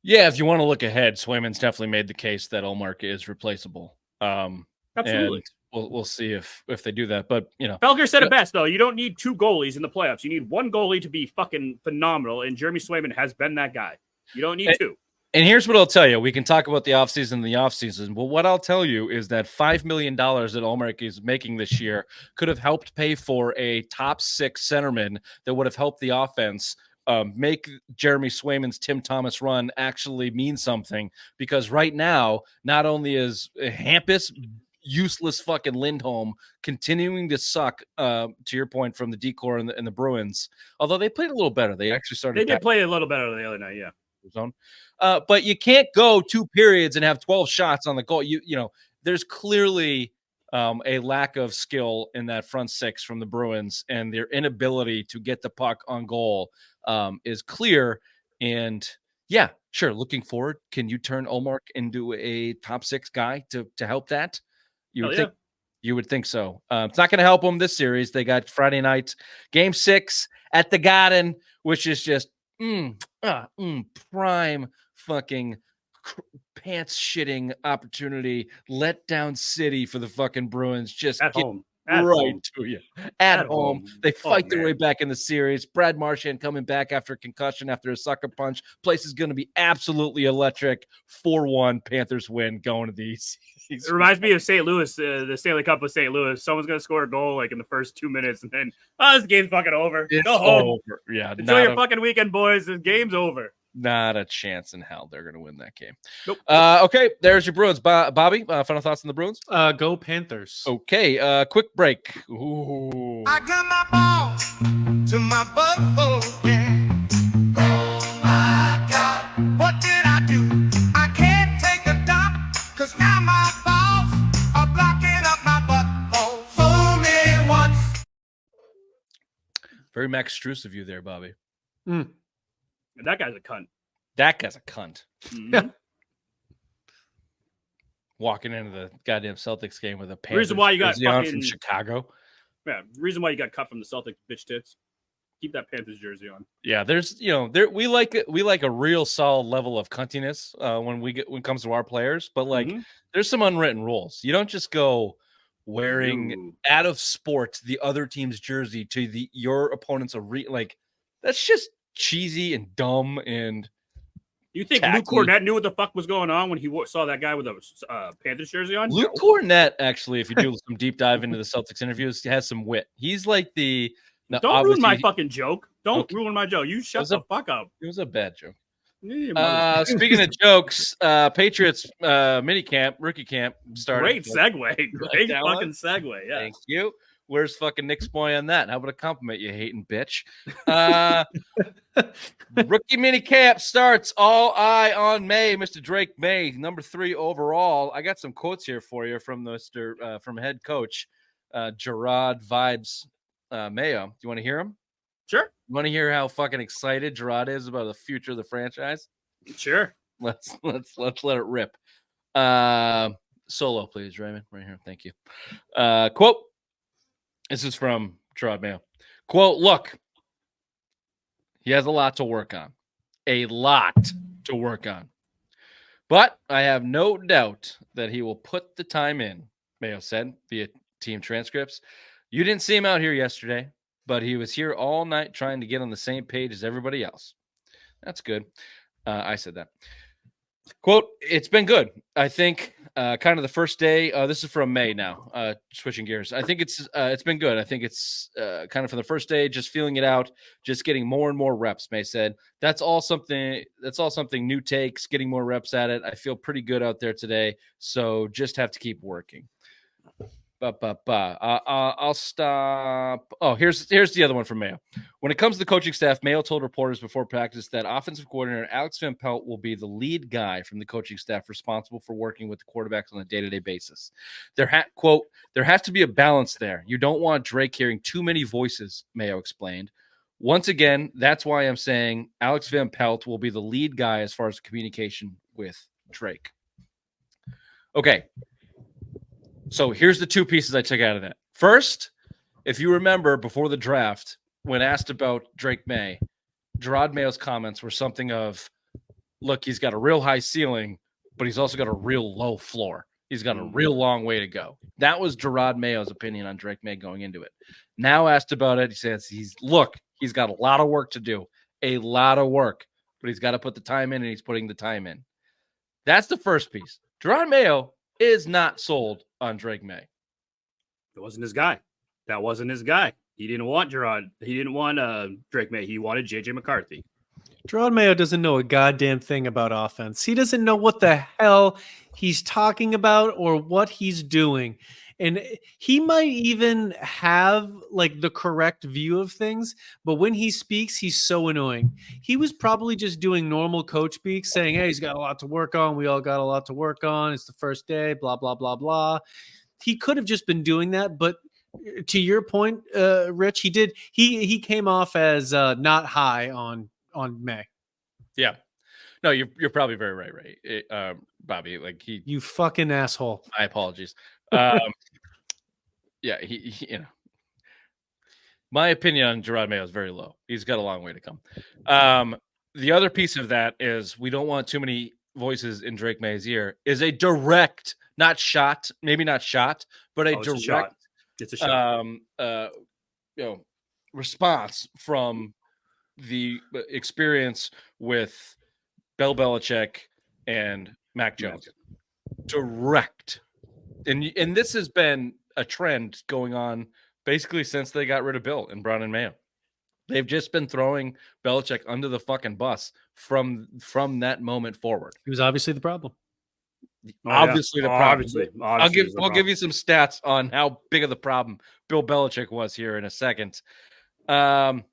Speaker 3: Yeah, if you want to look ahead, Swayman's definitely made the case that Allmark is replaceable.
Speaker 4: Absolutely.
Speaker 3: We'll see if they do that. But,
Speaker 4: Felger said it best, though. You don't need 2 goalies in the playoffs. You need 1 goalie to be fucking phenomenal, and Jeremy Swayman has been that guy. You don't need 2.
Speaker 3: And here's what I'll tell you. We can talk about the offseason, but what I'll tell you is that $5 million that Allmark is making this year could have helped pay for a top 6 centerman that would have helped the offense make Jeremy Swayman's Tim Thomas run actually mean something. Because right now, not only is Hampus useless fucking Lindholm continuing to suck, to your point, from the decor and the Bruins, although they played a little better. They actually started.
Speaker 4: They did play a little better the other night, yeah.
Speaker 3: Zone. But you can't go 2 periods and have 12 shots on the goal. There's clearly a lack of skill in that front six from the Bruins, and their inability to get the puck on goal is clear. And yeah, sure. Looking forward, can you turn Olmark into a top six guy to help that? You would think so. It's not going to help them this series. They got Friday night, Game 6 at the Garden, which is just prime fucking pants shitting opportunity, letdown city for the fucking Bruins. Just
Speaker 4: At
Speaker 3: get
Speaker 4: home.
Speaker 3: to you at home.
Speaker 4: home.
Speaker 3: They fight their
Speaker 4: man.
Speaker 3: way back in the series. Brad Marchand coming back after a concussion, after a sucker punch. Place is going to be absolutely electric. 4-1 Panthers win going to these.
Speaker 4: It reminds me of St. Louis, the Stanley Cup with St. Louis. Someone's going to score a goal like in the first 2 minutes, and then, this game's fucking over.
Speaker 3: It's
Speaker 4: Go home.
Speaker 3: over. Yeah,
Speaker 4: Enjoy your fucking weekend, boys. The game's over.
Speaker 3: Not a chance in hell they're going to win that game.
Speaker 4: Nope.
Speaker 3: Okay, there's your Bruins. Bobby, final thoughts on the Bruins?
Speaker 2: Go Panthers.
Speaker 3: Okay, quick break. Ooh.
Speaker 1: I got my balls to my butthole, yeah. Oh my God, what did I do? I can't take a dump, 'cause now my balls are blocking up my butthole. Fool me once.
Speaker 3: Very Max Struess of you there, Bobby.
Speaker 4: That guy's a cunt.
Speaker 3: That guy's a cunt.
Speaker 4: Mhm.
Speaker 3: Walking into the goddamn Celtics game with a Panthers
Speaker 4: Reason why you got
Speaker 3: jersey on
Speaker 4: fucking-
Speaker 3: from Chicago.
Speaker 4: Yeah, reason why you got cut from the Celtics, bitch tits. Keep that Panthers jersey on.
Speaker 3: Yeah, there's we like a real solid level of cuntiness when it comes to our players, but
Speaker 4: Mhm.
Speaker 3: there's some unwritten rules. You don't just go wearing
Speaker 4: Ooh.
Speaker 3: out of sport the other team's jersey to your opponent's arena. That's just cheesy and dumb. And
Speaker 4: You think
Speaker 3: tacky.
Speaker 4: Luke Cornett knew what the fuck was going on when he saw that guy with a Panthers jersey on?
Speaker 3: Luke Cornett, actually, if you do some deep dive into the Celtics interviews, he has some wit. He's like the
Speaker 4: Don't ruin my
Speaker 3: obviously-
Speaker 4: fucking joke. Don't
Speaker 3: Okay.
Speaker 4: ruin my joke. You shut
Speaker 3: was
Speaker 4: the
Speaker 3: a-
Speaker 4: fuck up.
Speaker 3: It was a bad joke.
Speaker 4: You mother-
Speaker 3: Speaking of jokes, Patriots mini camp, rookie camp started.
Speaker 4: Great segue. Great
Speaker 3: that
Speaker 4: fucking
Speaker 3: one?
Speaker 4: segue. Yeah.
Speaker 3: Thank you. Where's fucking Nick's boy on that? How about a compliment, you hating bitch? Rookie mini camp starts. All eye on May, Mr. Drake May, number 3 overall. I got some quotes here for you from from head coach Gerard Vibes Mayo. Do you want to hear him?
Speaker 4: Sure.
Speaker 3: You want to hear how fucking excited Gerard is about the future of the franchise?
Speaker 4: Sure.
Speaker 3: Let's let it rip. Solo, please, Raymond. Right here. Thank you. Quote. This is from Gerard Mayo. Quote, look, he has a lot to work on. A lot to work on. But I have no doubt that he will put the time in, Mayo said via team transcripts. You didn't see him out here yesterday, but he was here all night trying to get on the same page as everybody else. That's good. I said that. Quote, it's been good. I think kind of the first day. This is from May now, switching gears. I think it's been good. I think it's kind of from the first day, just feeling it out, just getting more and more reps, May said. That's all something new takes, getting more reps at it. I feel pretty good out there today. So just have to keep working. I'll stop. Oh, here's the other one from Mayo. When it comes to the coaching staff, Mayo told reporters before practice that offensive coordinator Alex Van Pelt will be the lead guy from the coaching staff responsible for working with the quarterbacks on a day-to-day basis. Quote, there has to be a balance there. You don't want Drake hearing too many voices, Mayo explained. Once again, that's why I'm saying Alex Van Pelt will be the lead guy as far as communication with Drake. Okay. So here's the two pieces I took out of that. First, if you remember before the draft, when asked about Drake May, Gerard Mayo's comments were something of, look, he's got a real high ceiling, but he's also got a real low floor. He's got a real long way to go. That was Gerard Mayo's opinion on Drake May going into it. Now asked about it, he says he's got a lot of work to do, a lot of work, but he's got to put the time in, and he's putting the time in. That's the first piece. Gerard Mayo is not sold on Drake May.
Speaker 4: It wasn't his guy. That wasn't his guy. He didn't want Gerard. He didn't want Drake May. He wanted JJ McCarthy.
Speaker 2: Gerard Mayo doesn't know a goddamn thing about offense. He doesn't know what the hell he's talking about or what he's doing. And he might even have like the correct view of things, but when he speaks, he's so annoying. He was probably just doing normal coach speak, saying, hey, he's got a lot to work on. We all got a lot to work on. It's the first day, blah, blah, blah, blah. he could have just been doing that, but to your point, Rich, he came off as not high on May.
Speaker 3: Yeah. No, you're probably very right, Bobby. Like
Speaker 2: You fucking asshole.
Speaker 3: my apologies. Yeah, he my opinion on Gerard Mayo is very low. He's got a long way to come. The other piece of that is we don't want too many voices in Drake May's ear. Is a direct, not shot, maybe not shot, but a
Speaker 4: It's a shot.
Speaker 3: direct,
Speaker 4: It's a shot.
Speaker 3: response from the experience with Bill Belichick and Mac Jones. Direct, and this has been a trend going on basically since they got rid of Bill and Brown and Mayo. They've just been throwing Belichick under the fucking bus from that moment forward.
Speaker 2: He was obviously the problem.
Speaker 3: Obviously the problem.
Speaker 4: Obviously
Speaker 3: I'll give you some stats on how big of the problem Bill Belichick was here in a second.
Speaker 4: Can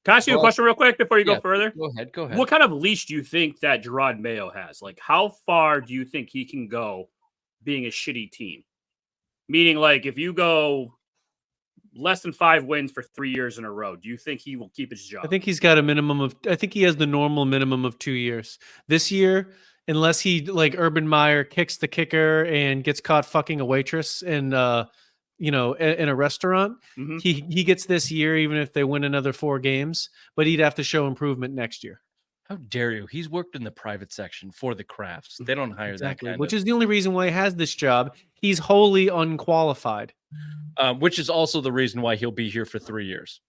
Speaker 4: I ask you a question real quick before you go further?
Speaker 3: Go ahead.
Speaker 4: What kind of leash do you think that Gerard Mayo has? Like, how far do you think he can go being a shitty team? Meaning, like, if you go less than 5 wins for 3 years in a row, do you think he will keep his job?
Speaker 2: I think he's got a minimum of. I think he has the normal minimum of 2 years this year, unless he like Urban Meyer kicks the kicker and gets caught fucking a waitress in in a restaurant.
Speaker 4: Mhm.
Speaker 2: He gets this year, even if they win another 4 games, but he'd have to show improvement next year.
Speaker 3: How dare you? He's worked in the private section for the crafts. They don't hire that kind
Speaker 2: which is the only reason why he has this job. He's wholly unqualified.
Speaker 3: Which is also the reason why he'll be here for 3 years.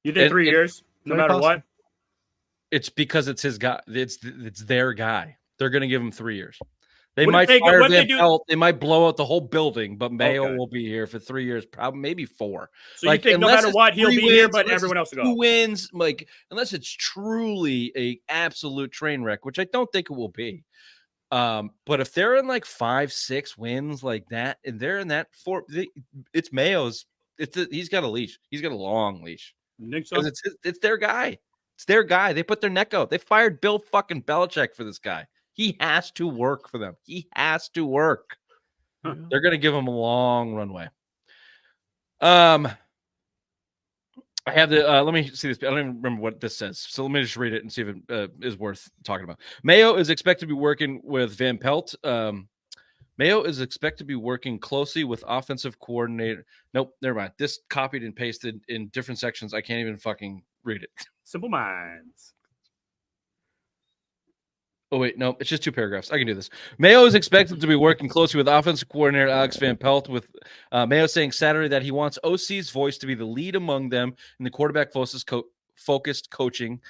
Speaker 4: You think 3 years, no
Speaker 2: very
Speaker 4: matter
Speaker 2: possible.
Speaker 4: what?
Speaker 3: It's because it's his guy. It's their guy. They're going to give him 3 years. They
Speaker 4: What
Speaker 3: might
Speaker 4: if they-
Speaker 3: fire
Speaker 4: what if they
Speaker 3: Van
Speaker 4: do-
Speaker 3: Pelt. They might blow out the whole building, but Mayo
Speaker 4: Okay.
Speaker 3: will be here for 3 years, probably maybe 4.
Speaker 4: So you think no
Speaker 3: unless
Speaker 4: matter
Speaker 3: it's
Speaker 4: what, he'll
Speaker 3: 3
Speaker 4: be here,
Speaker 3: wins,
Speaker 4: but
Speaker 3: unless
Speaker 4: everyone
Speaker 3: it's
Speaker 4: else will go?
Speaker 3: 2 wins, like unless it's truly a absolute train wreck, which I don't think it will be. But if they're in like 5-6 wins like that, and they're in that 4, it's Mayo's. He's got a leash. He's got a long leash.
Speaker 4: You think so?
Speaker 3: Because it's their guy. It's their guy. They put their neck out. They fired Bill fucking Belichick for this guy. He has to work for them. He has to work.
Speaker 4: Huh.
Speaker 3: They're going to give him a long runway. I have the let me see this. I don't even remember what this says. So let me just read it and see if it is worth talking about. Mayo is expected to be working with Van Pelt. Mayo is expected to be working closely with offensive coordinator. Nope, never mind. This copied and pasted in different sections. I can't even fucking read it.
Speaker 4: Simple minds.
Speaker 3: Oh, wait, no, it's just 2 paragraphs. I can do this. Mayo is expected to be working closely with offensive coordinator Alex Van Pelt, with Mayo saying Saturday that he wants OC's voice to be the lead among them, and the quarterback-focused coaching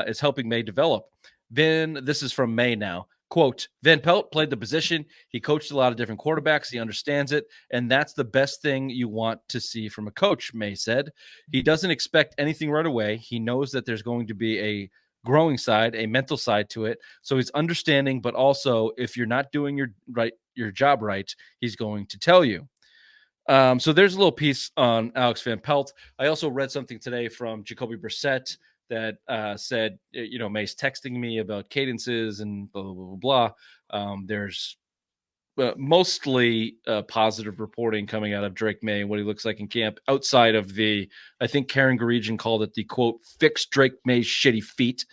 Speaker 3: is helping May develop. This is from May now. Quote, Van Pelt played the position. He coached a lot of different quarterbacks. He understands it, and that's the best thing you want to see from a coach, May said. He doesn't expect anything right away. He knows that there's going to be a growing side, a mental side to it. So he's understanding, but also if you're not doing your job right, he's going to tell you. So there's a little piece on Alex Van Pelt. I also read something today from Jacoby Brissett that said, May's texting me about cadences and blah, blah, blah, blah. There's mostly positive reporting coming out of Drake May and what he looks like in camp, outside of I think Karen Garegian called it the quote, fix Drake May's shitty feet.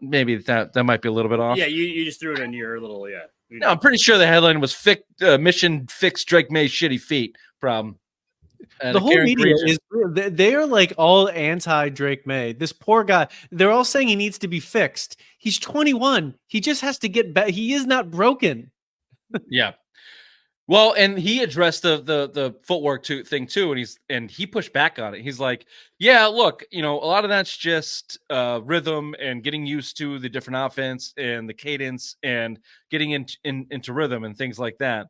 Speaker 3: Maybe that might be a little bit off.
Speaker 4: Yeah, you just threw it in your little,
Speaker 3: No, I'm pretty sure the headline was mission fix Drake May's shitty feet problem.
Speaker 2: The whole media they are like all anti Drake May. This poor guy, they're all saying he needs to be fixed. He's 21. He just has to get back. He is not broken.
Speaker 3: Yeah. Well, and he addressed the footwork thing too, and he pushed back on it. He's like, yeah, look, a lot of that's just rhythm and getting used to the different offense and the cadence and getting into rhythm and things like that.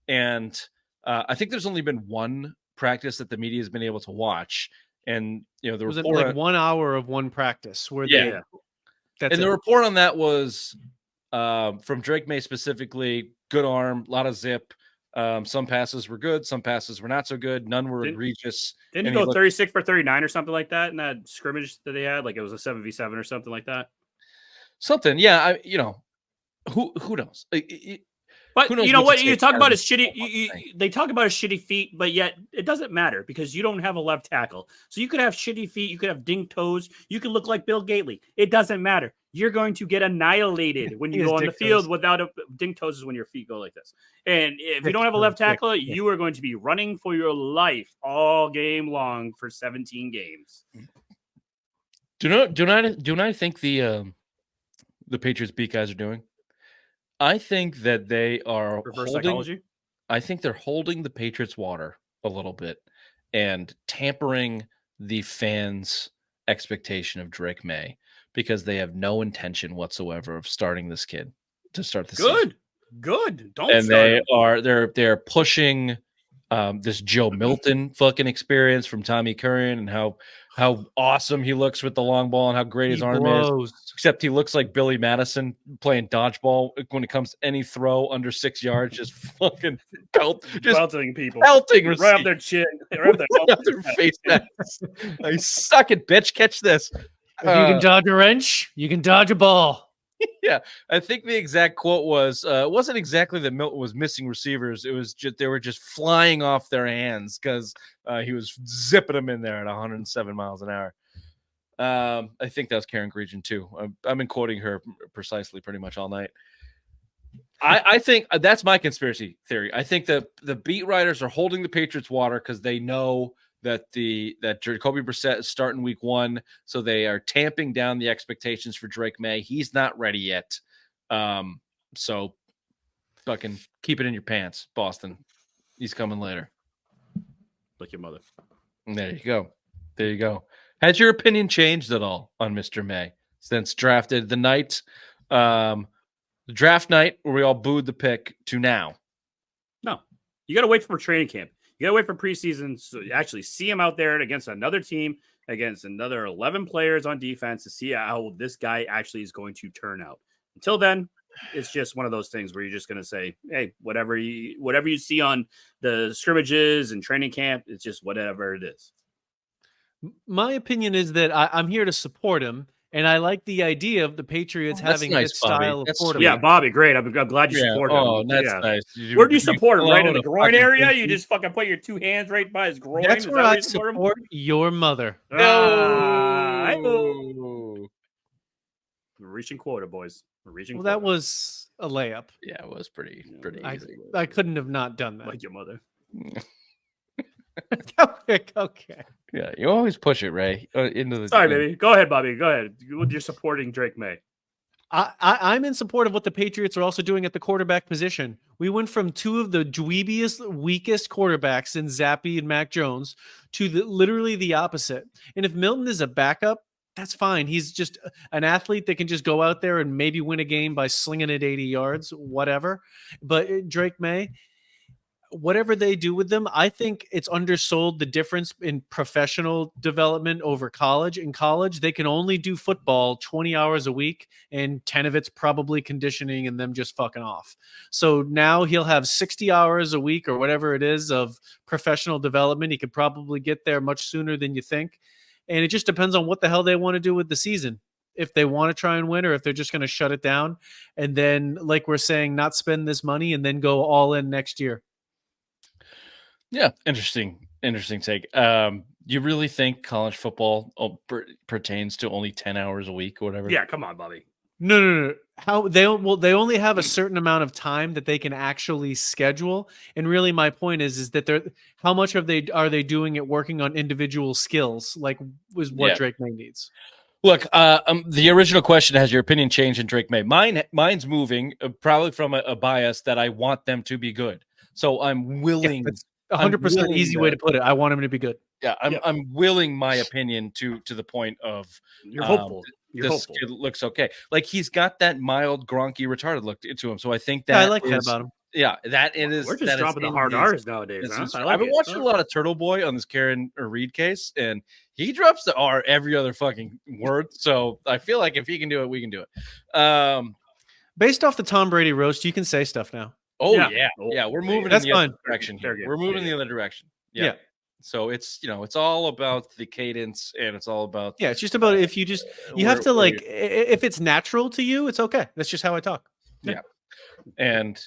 Speaker 3: And I think there's only been one practice that the media has been able to watch, and the
Speaker 2: was
Speaker 3: report,
Speaker 2: it like 1 hour of one practice where
Speaker 3: the report on that was from Drake May specifically. Good arm, a lot of zip. Some passes were good, some passes were not so good. None were egregious.
Speaker 4: Didn't he go 36 for 39 or something like that in that scrimmage that they had? Like it was a 7v7 or something like that.
Speaker 3: Something, yeah. Who knows?
Speaker 4: But
Speaker 3: Who knows
Speaker 4: you know
Speaker 3: what
Speaker 4: what?
Speaker 3: to
Speaker 4: You
Speaker 3: take
Speaker 4: talk
Speaker 3: out
Speaker 4: about
Speaker 3: of
Speaker 4: his
Speaker 3: this
Speaker 4: shitty.
Speaker 3: football thing.
Speaker 4: They talk about his shitty feet, but yet it doesn't matter because you don't have a left tackle. So you could have shitty feet, you could have dink toes, you could look like Bill Gately. It doesn't matter. You're going to get annihilated when
Speaker 2: He
Speaker 4: you
Speaker 2: has
Speaker 4: go on the
Speaker 2: dick
Speaker 4: field
Speaker 2: toes.
Speaker 4: without a dink toes is when your feet go like this. And if you
Speaker 2: Dick
Speaker 4: don't have a
Speaker 2: toes,
Speaker 4: left
Speaker 2: dick,
Speaker 4: tackle,
Speaker 2: dick.
Speaker 4: you are going to be running for your life all game long for 17 games.
Speaker 3: Do you know I think the Patriots beat guys are doing? I think that they are
Speaker 4: Reverse
Speaker 3: holding.
Speaker 4: psychology.
Speaker 3: I think they're holding the Patriots' water a little bit and tampering the fans' expectation of Drake May because they have no intention whatsoever of starting this kid to start the season.
Speaker 4: Good. Don't
Speaker 3: And
Speaker 4: start
Speaker 3: they
Speaker 4: him.
Speaker 3: are they're pushing this Joe Milton fucking experience from Tommy Curran and how awesome he looks with the long ball and how great his
Speaker 2: He
Speaker 3: arm is.
Speaker 2: blows.
Speaker 3: Except he looks like Billy Madison playing dodgeball when it comes to any throw under 6 yards, just fucking
Speaker 4: Belting people.
Speaker 3: pelting
Speaker 4: Right up their chin. Right up their,
Speaker 3: right up their face. I suck it, bitch. Catch this.
Speaker 2: If you can dodge a wrench, you can dodge a ball.
Speaker 3: Yeah, I think the exact quote was it wasn't exactly that Milton was missing receivers. It was just they were just flying off their hands because he was zipping them in there at 107 miles an hour. I think that was Karen Gregian too. I've been quoting her precisely pretty much all night. I think that's my conspiracy theory. I think that the beat writers are holding the Patriots water because they know that Jacoby Brissett is starting week 1, so they are tamping down the expectations for Drake May. He's not ready yet. So fucking keep it in your pants, Boston. He's coming later.
Speaker 4: like your mother.
Speaker 3: There you go. There you go. Has your opinion changed at all on Mr. May since drafted the night, the draft night where we all booed the pick to now?
Speaker 4: No, you got to wait for training camp. You got to wait for preseason so you actually see him out there against another team, against another 11 players on defense to see how this guy actually is going to turn out. Until then, it's just one of those things where you're just going to say, hey, whatever you see on the scrimmages and training camp, it's just whatever it is.
Speaker 2: My opinion is that I'm here to support him, and I like the idea of the Patriots
Speaker 3: That's
Speaker 2: having
Speaker 3: nice,
Speaker 2: this
Speaker 3: Bobby.
Speaker 2: style of
Speaker 3: That's
Speaker 2: quarterback.
Speaker 4: Yeah, Bobby, great. I'm glad you support him.
Speaker 3: Oh, that's
Speaker 4: Yeah.
Speaker 3: nice.
Speaker 4: Where do you support him? Right in the
Speaker 3: Alone,
Speaker 4: groin
Speaker 3: fucking
Speaker 4: area?
Speaker 3: goofy.
Speaker 4: You just fucking put your 2 hands right by his groin?
Speaker 2: That's
Speaker 4: Is
Speaker 2: where
Speaker 4: that
Speaker 2: I
Speaker 4: you support him?
Speaker 2: support your mother.
Speaker 4: Ah,
Speaker 3: Oh.
Speaker 4: we're reaching quota, boys. We're reaching
Speaker 2: Well,
Speaker 4: quota.
Speaker 2: that was a layup.
Speaker 3: Yeah, it was pretty
Speaker 2: I,
Speaker 3: easy.
Speaker 2: I couldn't have not done that.
Speaker 4: like your mother.
Speaker 2: Okay.
Speaker 3: Yeah, you always push it, Ray, into the.
Speaker 4: Sorry, baby. Go ahead, Bobby. Go ahead. You're supporting Drake May.
Speaker 2: I'm in support of what the Patriots are also doing at the quarterback position. We went from 2 of the dweebiest, weakest quarterbacks in Zappy and Mac Jones to literally the opposite. And if Milton is a backup, that's fine. He's just an athlete that can just go out there and maybe win a game by slinging it 80 yards, whatever. But Drake May, whatever they do with them, I think it's undersold the difference in professional development over college. In college, they can only do football 20 hours a week, and 10 of it's probably conditioning and them just fucking off. So now he'll have 60 hours a week or whatever it is of professional development. He could probably get there much sooner than you think. And it just depends on what the hell they want to do with the season. If they want to try and win, or if they're just going to shut it down and then, like we're saying, not spend this money and then go all in next year.
Speaker 3: Yeah, interesting take. You really think college football pertains to only 10 hours a week or whatever?
Speaker 4: Yeah, come on, Bobby.
Speaker 2: No. How they only have a certain amount of time that they can actually schedule. And really, my point is that how much are they doing it working on individual skills, like was what
Speaker 3: Yeah.
Speaker 2: Drake May needs.
Speaker 3: Look, the original question, has your opinion changed in Drake May? Mine's moving probably from a bias that I want them to be good. So I'm willing.
Speaker 2: That's 100% easy way to put it. I want him to be good.
Speaker 3: Yeah, I'm willing my opinion to the point of
Speaker 4: You're hopeful. You're
Speaker 3: this
Speaker 4: hopeful.
Speaker 3: kid looks okay. Like he's got that mild Gronky retarded look to him. So I think that
Speaker 2: Yeah, I like that about him.
Speaker 3: Yeah, that it is.
Speaker 4: We're just
Speaker 3: that is
Speaker 4: dropping the
Speaker 3: in
Speaker 4: hard
Speaker 3: his-
Speaker 4: R's nowadays.
Speaker 3: this
Speaker 4: Huh?
Speaker 3: is-
Speaker 4: I like
Speaker 3: I've been
Speaker 4: it.
Speaker 3: watching a lot of Turtle Boy on this Karen Reed case, and he drops the R every other fucking word. So I feel like if he can do it, we can do it.
Speaker 2: Based off the Tom Brady roast, you can say stuff now.
Speaker 3: Oh
Speaker 4: Yeah.
Speaker 3: yeah, we're moving
Speaker 2: That's
Speaker 3: in the other
Speaker 2: fine.
Speaker 3: direction here.
Speaker 4: Fair game.
Speaker 3: We're moving
Speaker 4: Yeah,
Speaker 3: in the other direction.
Speaker 2: Yeah.
Speaker 3: So it's it's all about the cadence, and it's all about
Speaker 2: Yeah, it's just about if you have to if it's natural to you, it's okay. That's just how I talk.
Speaker 3: and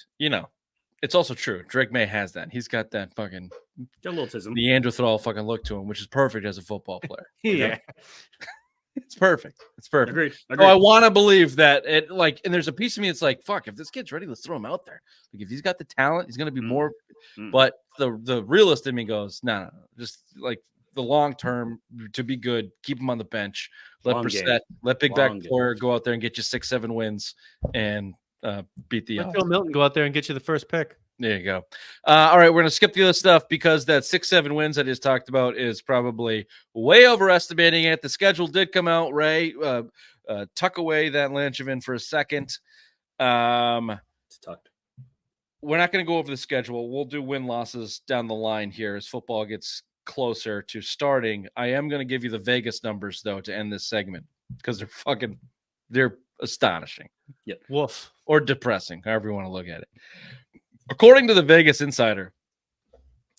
Speaker 3: it's also true. Drake May has that. He's got that fucking
Speaker 4: Got a little tism.
Speaker 3: Neanderthal fucking look to him, which is perfect as a football player. you know?
Speaker 2: Yeah.
Speaker 3: It's perfect. It's perfect.
Speaker 4: Agreed.
Speaker 3: So I want to believe that it like, and there's a piece of me. It's like, fuck, if this kid's ready, let's throw him out there. Like if he's got the talent, he's going to be more. But the realist in me goes, no, just like the long term to be good, keep him on the bench. Let
Speaker 4: Long
Speaker 3: Brissett,
Speaker 4: game.
Speaker 3: let Big
Speaker 4: Long
Speaker 3: Back Player go out there and get you 6-7 wins and beat the
Speaker 2: Let
Speaker 3: odds.
Speaker 2: Joe Milton go out there and get you the first pick.
Speaker 3: There you go. All right, we're going to skip the other stuff because that 6-7 wins I just talked about is probably way overestimating it. The schedule did come out, Ray. Tuck away that Langevin for a second.
Speaker 4: It's tucked.
Speaker 3: We're not going to go over the schedule. We'll do win-losses down the line here as football gets closer to starting. I am going to give you the Vegas numbers, though, to end this segment because they're astonishing.
Speaker 4: Yep.
Speaker 2: Woof.
Speaker 3: Or depressing, however you want to look at it. According to the Vegas Insider,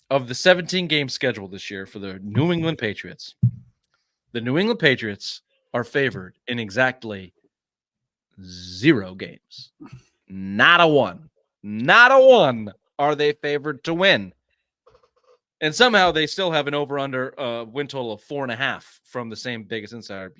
Speaker 3: of the 17-game schedule this year for the New England Patriots, the New England Patriots are favored in exactly 0 games. Not a one. Not a one are they favored to win. And somehow they still have an over-under win total of 4.5 from the same Vegas Insider.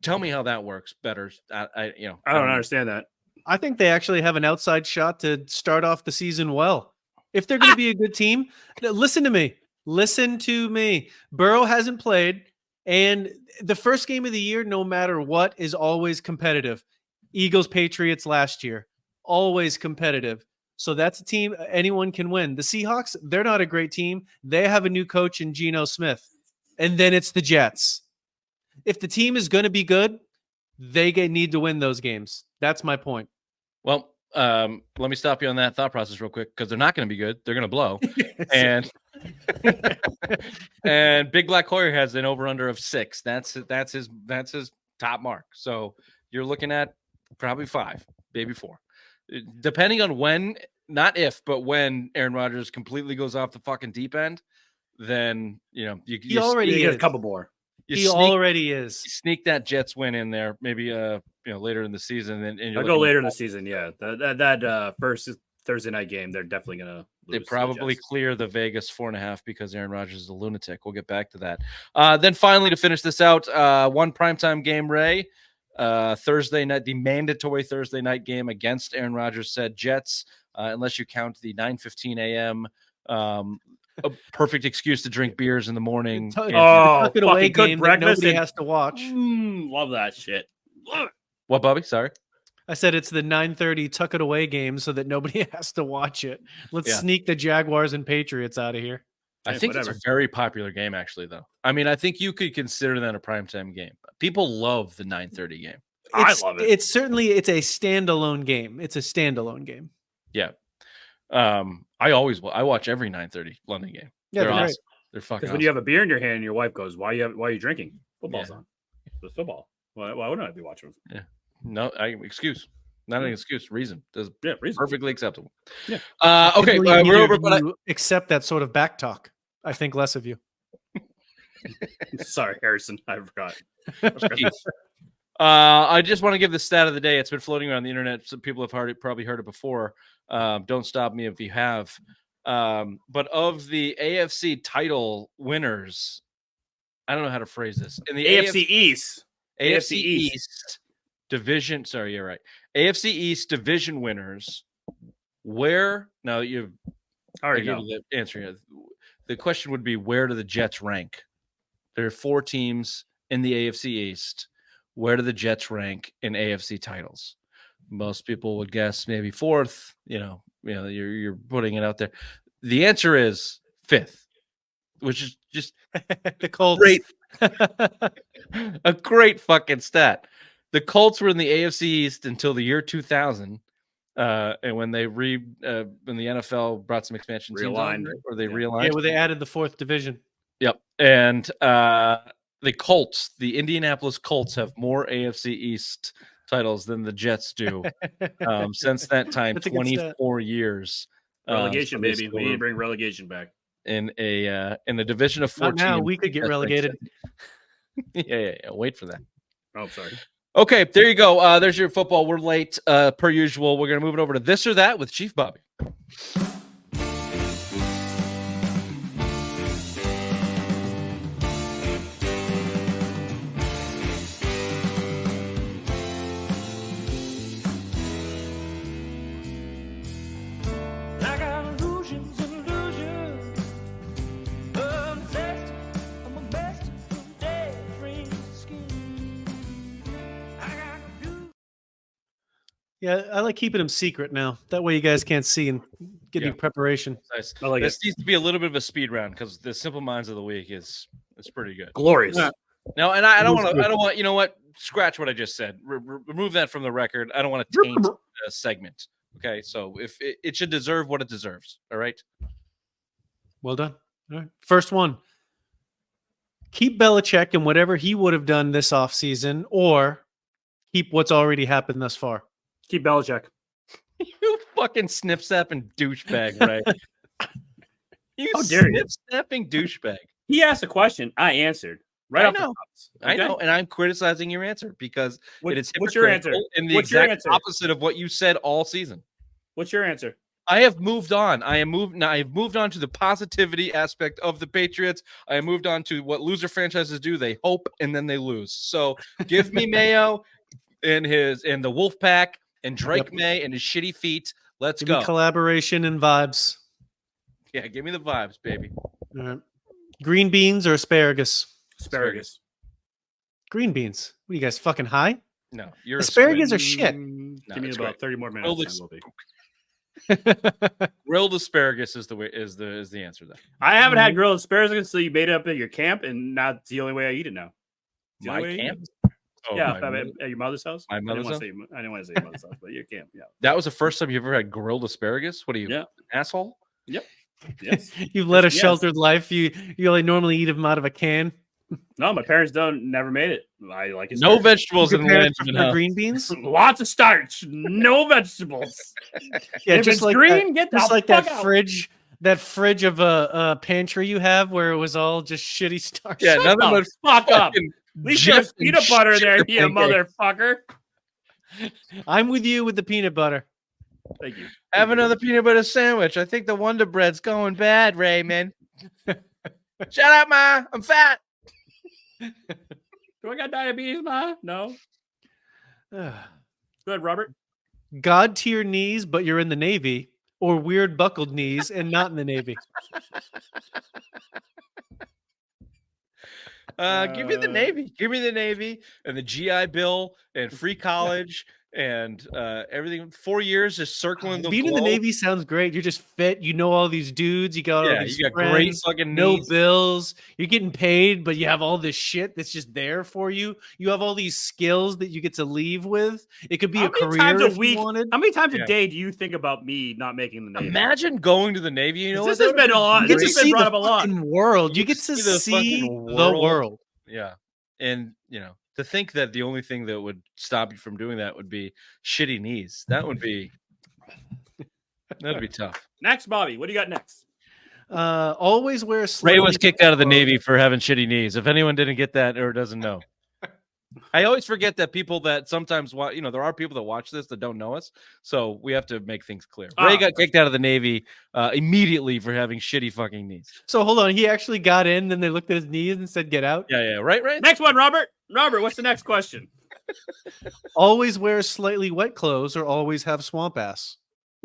Speaker 3: Tell me how that works better. I
Speaker 4: don't understand that.
Speaker 2: I think they actually have an outside shot to start off the season well. If they're going to be a good team, listen to me. Listen to me. Burrow hasn't played, and the first game of the year, no matter what, is always competitive. Eagles, Patriots last year, always competitive. So that's a team anyone can win. The Seahawks, they're not a great team. They have a new coach in Geno Smith. And then it's the Jets. If the team is going to be good, they need to win those games. That's my point.
Speaker 3: Well, let me stop you on that thought process real quick because they're not going to be good. They're going to blow. and and Big Black Hoyer has an over-under of 6. That's his top mark. So you're looking at probably 5, maybe 4. Depending on when, not if, but when Aaron Rodgers completely goes off the fucking deep end, then
Speaker 2: he already
Speaker 4: get
Speaker 2: is.
Speaker 4: a couple more.
Speaker 3: You
Speaker 2: already is.
Speaker 3: sneak that Jets win in there, maybe later in the season. And
Speaker 4: I'll go later in the season. Yeah, that first Thursday night game, they're definitely gonna lose.
Speaker 3: They probably clear the Vegas 4.5 because Aaron Rodgers is a lunatic. We'll get back to that. Then finally to finish this out, one primetime game, Ray. Thursday night, the mandatory Thursday night game against Aaron Rodgers said Jets, unless you count the 9:15 a.m. A perfect excuse to drink beers in the morning.
Speaker 2: Tuck it away
Speaker 4: good
Speaker 2: game that
Speaker 4: breakfast
Speaker 2: nobody
Speaker 4: and-
Speaker 2: has to watch.
Speaker 4: Love that shit. Love it.
Speaker 3: What, Bobby? Sorry.
Speaker 2: I said it's the 9:30 tuck it away game so that nobody has to watch it. Let's
Speaker 3: Yeah.
Speaker 2: sneak the Jaguars and Patriots out of here.
Speaker 3: I think it's
Speaker 4: whatever.
Speaker 3: a very popular game, actually, though. I mean, I think you could consider that a primetime game. People love the 9:30 game.
Speaker 4: I love it.
Speaker 2: It's a standalone game. It's a standalone game.
Speaker 3: Yeah. I watch every 9:30 London game.
Speaker 2: Yeah,
Speaker 3: They're
Speaker 2: they're
Speaker 3: awesome.
Speaker 2: great.
Speaker 3: They're fucking
Speaker 4: Because
Speaker 3: awesome.
Speaker 4: when you have a beer in your hand and your wife goes, "Why are you drinking? Football's
Speaker 3: Yeah.
Speaker 4: on. It's football. Why wouldn't I be watching?"
Speaker 3: No, excuse. Not an excuse. Reason. That's
Speaker 4: Yeah, reason.
Speaker 3: perfectly acceptable.
Speaker 4: Yeah.
Speaker 3: Okay,
Speaker 2: Believe
Speaker 3: we're
Speaker 2: neither
Speaker 3: over.
Speaker 2: of
Speaker 3: But
Speaker 2: you accept that sort of back talk. I think less of you.
Speaker 4: Sorry, Harrison, I forgot.
Speaker 3: Keith. I just want to give the stat of the day. It's been floating around the internet. Some people have probably heard it before. Don't stop me if you have. But of the AFC title winners, I don't know how to phrase this. In the
Speaker 4: AFC East.
Speaker 3: AFC East division. Sorry, you're right. AFC East division winners. Where now you've
Speaker 4: I already
Speaker 3: gave
Speaker 4: know.
Speaker 3: you the answer here. The question would be, where do the Jets rank? There are 4 teams in the AFC East. Where do the Jets rank in AFC titles? Most people would guess maybe 4th. You're putting it out there. The answer is 5th, which is just
Speaker 2: The Colts.
Speaker 3: great. A great fucking stat. The Colts were in the AFC East until the year 2000. And when they when the NFL brought some expansion teams on,
Speaker 4: Realigned.
Speaker 3: or they
Speaker 4: Yeah.
Speaker 3: realigned.
Speaker 2: Yeah, where they added the 4th division.
Speaker 3: Yep. And the Colts, the Indianapolis Colts, have more AFC East titles than the Jets do. Since that time,
Speaker 2: That's a good stat.
Speaker 3: 24 years.
Speaker 4: Relegation,
Speaker 3: so they
Speaker 4: baby. We need to bring relegation back.
Speaker 3: in a division of 14.
Speaker 2: Not now. We could get
Speaker 3: That's
Speaker 2: relegated.
Speaker 3: yeah. Wait for that.
Speaker 4: Oh, sorry.
Speaker 3: Okay, there you go. There's your football. We're late, per usual. We're gonna move it over to this or that with Chief Bobby.
Speaker 1: I got illusions and illusions. Obsessed, I'm a best from daydreams skin. I got confused.
Speaker 2: Yeah, I like keeping them secret now. That way you guys can't see and give you
Speaker 3: Yeah.
Speaker 2: preparation.
Speaker 3: Nice.
Speaker 4: I like
Speaker 3: This
Speaker 4: it.
Speaker 3: needs to be a little bit of a speed round because the Simple Minds of the Week is pretty good.
Speaker 4: Glorious.
Speaker 2: Yeah.
Speaker 3: No, and I don't
Speaker 2: It was
Speaker 3: want to.
Speaker 2: good.
Speaker 3: I don't want. You know what? Scratch what I just said. Remove that from the record. I don't want to taint a segment. Okay, so if it should deserve what it deserves. All right.
Speaker 2: Well done. All right. First one. Keep Belichick and whatever he would have done this offseason, or keep what's already happened thus far.
Speaker 4: Keep Belichick.
Speaker 3: You fucking snip snapping douchebag, right? You
Speaker 4: How dare you.
Speaker 3: snip snapping douchebag.
Speaker 4: He asked a question. I answered. Right
Speaker 3: I
Speaker 4: off the
Speaker 3: know.
Speaker 4: tops.
Speaker 3: I
Speaker 4: Okay?
Speaker 3: know, and I'm criticizing your answer because
Speaker 4: What-
Speaker 3: it is
Speaker 4: what's your answer?
Speaker 3: hypocritical and the
Speaker 4: What's your
Speaker 3: exact
Speaker 4: answer?
Speaker 3: opposite of what you said all season.
Speaker 4: What's your answer?
Speaker 3: I have moved on. I have moved on to the positivity aspect of the Patriots. I have moved on to what loser franchises do. They hope and then they lose. So give me Mayo and the Wolf Pack and Drake
Speaker 2: Yep.
Speaker 3: May and his shitty feet. Let's
Speaker 2: Give
Speaker 3: go.
Speaker 2: me collaboration and vibes.
Speaker 3: Yeah, give me the vibes, baby.
Speaker 2: All right. Green beans or asparagus?
Speaker 4: Asparagus.
Speaker 2: Green beans. What are you guys fucking high?
Speaker 3: No, you're a
Speaker 2: Asparagus
Speaker 3: squid.
Speaker 2: are shit.
Speaker 4: No,
Speaker 3: No,
Speaker 4: give me
Speaker 3: it's
Speaker 4: about
Speaker 3: great.
Speaker 4: 30 more minutes.
Speaker 3: Grilled
Speaker 4: and
Speaker 3: ex-
Speaker 4: we'll be.
Speaker 3: Grilled asparagus is the answer there.
Speaker 4: I haven't had grilled asparagus, so you made it up at your camp, and now it's the only way I eat it now. It's the
Speaker 3: My
Speaker 4: only way I eat
Speaker 3: camp?
Speaker 4: it.
Speaker 3: Oh,
Speaker 4: Yeah,
Speaker 3: my
Speaker 4: at your mother's house.
Speaker 3: My mother's house?
Speaker 4: I didn't want to say your mother's house, but your camp. Yeah.
Speaker 3: That was the first time you ever had grilled asparagus? What are you,
Speaker 4: Yeah.
Speaker 3: an asshole?
Speaker 4: Yes.
Speaker 2: You've led a
Speaker 4: Yes.
Speaker 2: sheltered life. You only normally eat them out of a can.
Speaker 4: No, my parents never made it. I like it.
Speaker 3: No vegetables in the
Speaker 2: Parents
Speaker 3: Benjamin
Speaker 2: prefer
Speaker 3: house.
Speaker 2: green beans.
Speaker 4: Lots of starch, no vegetables.
Speaker 2: Yeah,
Speaker 4: If
Speaker 2: just
Speaker 4: it's
Speaker 2: like
Speaker 4: green,
Speaker 2: that,
Speaker 4: get the
Speaker 2: just like
Speaker 4: fuck
Speaker 2: that
Speaker 4: out.
Speaker 2: fridge. That fridge of a pantry you have where it was all just shitty starch.
Speaker 3: Yeah,
Speaker 4: Shut
Speaker 3: nothing
Speaker 4: the
Speaker 3: but
Speaker 4: fuck up.
Speaker 3: fucking
Speaker 4: At least you have
Speaker 3: Jif and
Speaker 4: peanut butter there,
Speaker 3: sugar
Speaker 4: you
Speaker 3: pancakes.
Speaker 4: motherfucker.
Speaker 2: I'm with you with the peanut butter.
Speaker 4: Thank you.
Speaker 3: Have another peanut butter sandwich. I think the Wonder Bread's going bad, Raymond. Shut up, Ma. I'm fat.
Speaker 4: Do I got diabetes, Ma? No. Go ahead, Robert.
Speaker 2: God tier knees, but you're in the Navy, or weird buckled knees and not in the Navy.
Speaker 3: Give me the Navy. Give me the Navy and the GI Bill and free college and everything. 4 years just circling the
Speaker 2: Being in
Speaker 3: globe.
Speaker 2: the Navy sounds great. You're just fit. You know all these dudes. You got all
Speaker 3: Yeah,
Speaker 2: these
Speaker 3: you got
Speaker 2: friends,
Speaker 3: great fucking
Speaker 2: no
Speaker 3: knees.
Speaker 2: bills. You're getting paid, but you have all this shit that's just there for you. You have all these skills that you get to leave with. It could be
Speaker 4: How
Speaker 2: a
Speaker 4: many
Speaker 2: career
Speaker 4: times a
Speaker 2: if you
Speaker 4: week?
Speaker 2: wanted.
Speaker 4: How many times
Speaker 3: Yeah.
Speaker 4: a day do you think about me not making the Navy?
Speaker 3: Imagine going to the Navy. You know
Speaker 4: This
Speaker 3: what?
Speaker 4: has been a lot.
Speaker 2: You get to
Speaker 4: This has been
Speaker 2: see
Speaker 4: brought
Speaker 2: the
Speaker 4: up a lot.
Speaker 2: fucking world. You
Speaker 3: You
Speaker 2: get to
Speaker 3: see the
Speaker 2: see
Speaker 3: fucking
Speaker 2: the
Speaker 3: world.
Speaker 2: world.
Speaker 3: Yeah. And, to think that the only thing that would stop you from doing that would be shitty knees. That'd be tough.
Speaker 4: Next, Bobby. What do you got next?
Speaker 2: Always wear
Speaker 3: Ray
Speaker 2: slightly
Speaker 3: was kicked out of the
Speaker 2: clothes.
Speaker 3: Navy for having shitty knees. If anyone didn't get that or doesn't know. I always forget that people that sometimes watch, there are people that watch this that don't know us. So we have to make things clear. Ray got kicked out of the Navy immediately for having shitty fucking knees.
Speaker 2: So hold on. He actually got in, then they looked at his knees and said, "Get out."
Speaker 3: Yeah. Right?
Speaker 4: Next one, Robert. Robert, what's the next question?
Speaker 2: Always wear slightly wet clothes or always have swamp ass.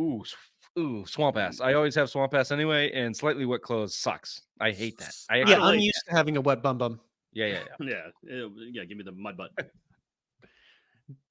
Speaker 3: Ooh, swamp ass. I always have swamp ass anyway, and slightly wet clothes sucks. I hate that. I
Speaker 2: Yeah,
Speaker 3: actually
Speaker 2: I'm
Speaker 3: hate
Speaker 2: used to having a wet bum bum.
Speaker 3: that. Yeah.
Speaker 4: Yeah. Give me the mud butt.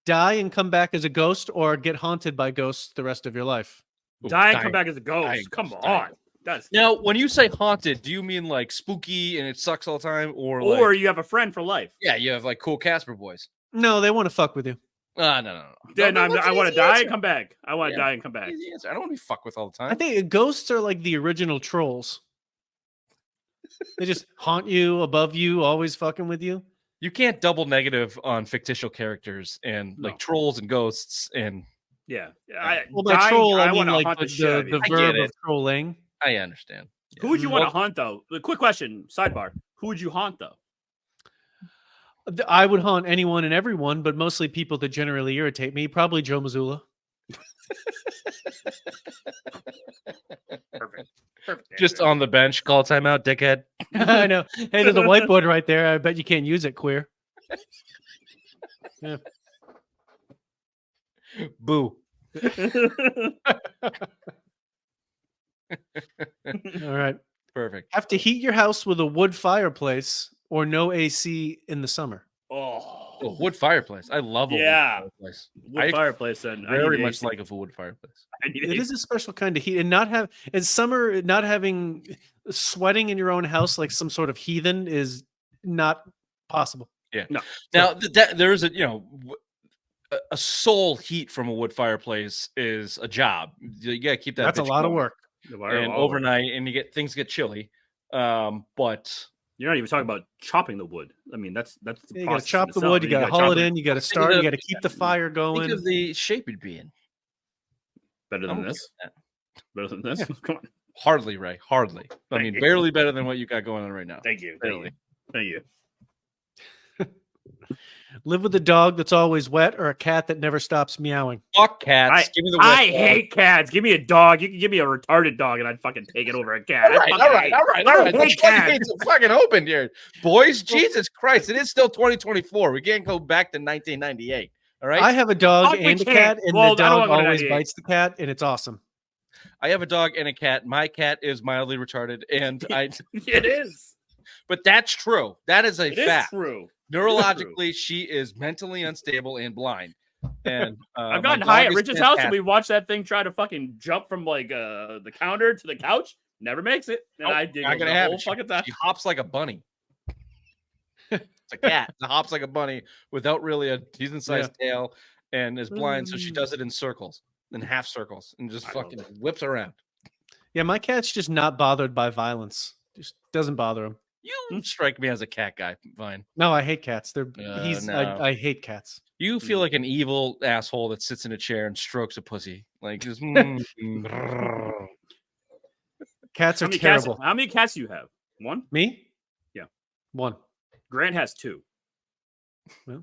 Speaker 2: Die and come back as a ghost or get haunted by ghosts the rest of your life.
Speaker 3: Ooh,
Speaker 4: Die and
Speaker 3: dying.
Speaker 4: come back as a ghost.
Speaker 3: dying
Speaker 4: Come
Speaker 3: ghost,
Speaker 4: on.
Speaker 3: dying.
Speaker 4: That's
Speaker 3: Now, when you say haunted, do you mean like spooky and it sucks all the time, or
Speaker 4: you have a friend for life.
Speaker 3: yeah, you have like cool Casper boys?
Speaker 2: No, they want to fuck with you.
Speaker 3: No.
Speaker 4: Then
Speaker 3: No, that's
Speaker 4: I
Speaker 3: an
Speaker 4: want to
Speaker 3: easy
Speaker 4: die
Speaker 3: answer.
Speaker 4: and come back. I want to
Speaker 3: Yeah.
Speaker 4: die and come back.
Speaker 3: Easy answer. I don't want to be fucked with all the time.
Speaker 2: I think ghosts are like the original trolls. They just haunt you, above you, always fucking with you.
Speaker 3: You can't double negative on fictitious characters and like
Speaker 4: No.
Speaker 3: trolls and ghosts. And
Speaker 4: Yeah.
Speaker 2: Well, by troll, I mean
Speaker 4: wanna
Speaker 2: like
Speaker 4: haunt
Speaker 2: the,
Speaker 4: shit out of you.
Speaker 2: the
Speaker 3: I get
Speaker 2: verb
Speaker 3: it.
Speaker 2: of trolling.
Speaker 3: I understand.
Speaker 4: Who would you want to
Speaker 3: Well-
Speaker 4: haunt, though? A quick question, sidebar. Who would you haunt, though?
Speaker 2: I would haunt anyone and everyone, but mostly people that generally irritate me. Probably Joe Mazzulla.
Speaker 3: Just on the bench, call timeout, dickhead.
Speaker 2: I know. Hey, there's a whiteboard right there. I bet you can't use it, queer. Yeah.
Speaker 3: Boo.
Speaker 2: All right.
Speaker 3: Perfect.
Speaker 2: Have to heat your house with a wood fireplace or no AC in the summer.
Speaker 3: Oh, wood fireplace. I love a
Speaker 4: Yeah.
Speaker 3: wood fireplace.
Speaker 4: Wood fireplace. Then
Speaker 3: Very much like a wood fireplace.
Speaker 2: It is a special kind of heat, and not have in summer not having sweating in your own house like some sort of heathen is not possible.
Speaker 3: Yeah.
Speaker 4: No.
Speaker 3: Now there's a soul heat from a wood fireplace is a job. You gotta keep that.
Speaker 2: That's a
Speaker 3: bitch
Speaker 2: lot of
Speaker 3: going.
Speaker 2: work.
Speaker 3: And overnight, and things get chilly. But
Speaker 4: you're not even talking about chopping the wood. I mean, that's the
Speaker 2: You got to
Speaker 4: process
Speaker 2: chop
Speaker 4: in
Speaker 2: the
Speaker 4: itself.
Speaker 2: wood. You got to haul it
Speaker 4: chop
Speaker 2: in. You got to start. You got to keep the fire going.
Speaker 3: think of the shape it'd be in.
Speaker 4: better than this. Better than this. Come on.
Speaker 3: Hardly, Ray. Hardly. I mean,
Speaker 4: you.
Speaker 3: barely better than what you got going on right now.
Speaker 4: Thank you.
Speaker 3: Barely.
Speaker 4: Thank you.
Speaker 2: Live with a dog that's always wet or a cat that never stops meowing.
Speaker 3: Fuck cats. Give me the
Speaker 4: I
Speaker 3: wet dog.
Speaker 4: hate cats. Give me a dog. You can give me a retarded dog, and I'd fucking take it over a cat.
Speaker 3: All right.
Speaker 4: I hate
Speaker 3: The
Speaker 4: cats.
Speaker 3: floodgates are fucking open here, boys. Jesus Christ! It is still 2024. We can't go back to 1998. All right.
Speaker 2: I have a dog
Speaker 4: Fuck, we
Speaker 2: and a
Speaker 4: can't.
Speaker 2: cat, and
Speaker 4: Well,
Speaker 2: the
Speaker 4: I don't
Speaker 2: dog
Speaker 4: wanna go to
Speaker 2: always
Speaker 4: 98.
Speaker 2: bites the cat, and it's awesome.
Speaker 3: I have a dog and a cat. My cat is mildly retarded, and
Speaker 4: It is.
Speaker 3: But that's true. That is a
Speaker 4: It is
Speaker 3: fact.
Speaker 4: true.
Speaker 3: Neurologically, she is mentally unstable and blind. And
Speaker 4: I've
Speaker 3: my
Speaker 4: gotten
Speaker 3: dog
Speaker 4: high at
Speaker 3: is
Speaker 4: Rich's house, and
Speaker 3: fantastic.
Speaker 4: we watched that thing try to fucking jump from like the counter to the couch. Never makes it. And
Speaker 3: Nope,
Speaker 4: I dig
Speaker 3: not
Speaker 4: it
Speaker 3: gonna
Speaker 4: the
Speaker 3: happen.
Speaker 4: whole fucking time.
Speaker 3: She hops like a bunny. It's a cat. It hops like a bunny without really a decent-sized tail, and is blind, so she does it in circles, in half circles, and just
Speaker 4: I love
Speaker 3: fucking whips around.
Speaker 2: Yeah, my cat's just not bothered by violence. Just doesn't bother him.
Speaker 3: You strike me as a cat guy, Vine.
Speaker 2: No, I hate cats.
Speaker 3: No.
Speaker 2: I hate cats.
Speaker 3: You feel like an evil asshole that sits in a chair and strokes a pussy. Like just,
Speaker 2: Cats
Speaker 4: How
Speaker 2: are
Speaker 4: many
Speaker 2: terrible.
Speaker 4: Cats, how many cats do you have? One?
Speaker 2: Me?
Speaker 4: Yeah.
Speaker 2: One.
Speaker 4: Grant has two.
Speaker 2: Well,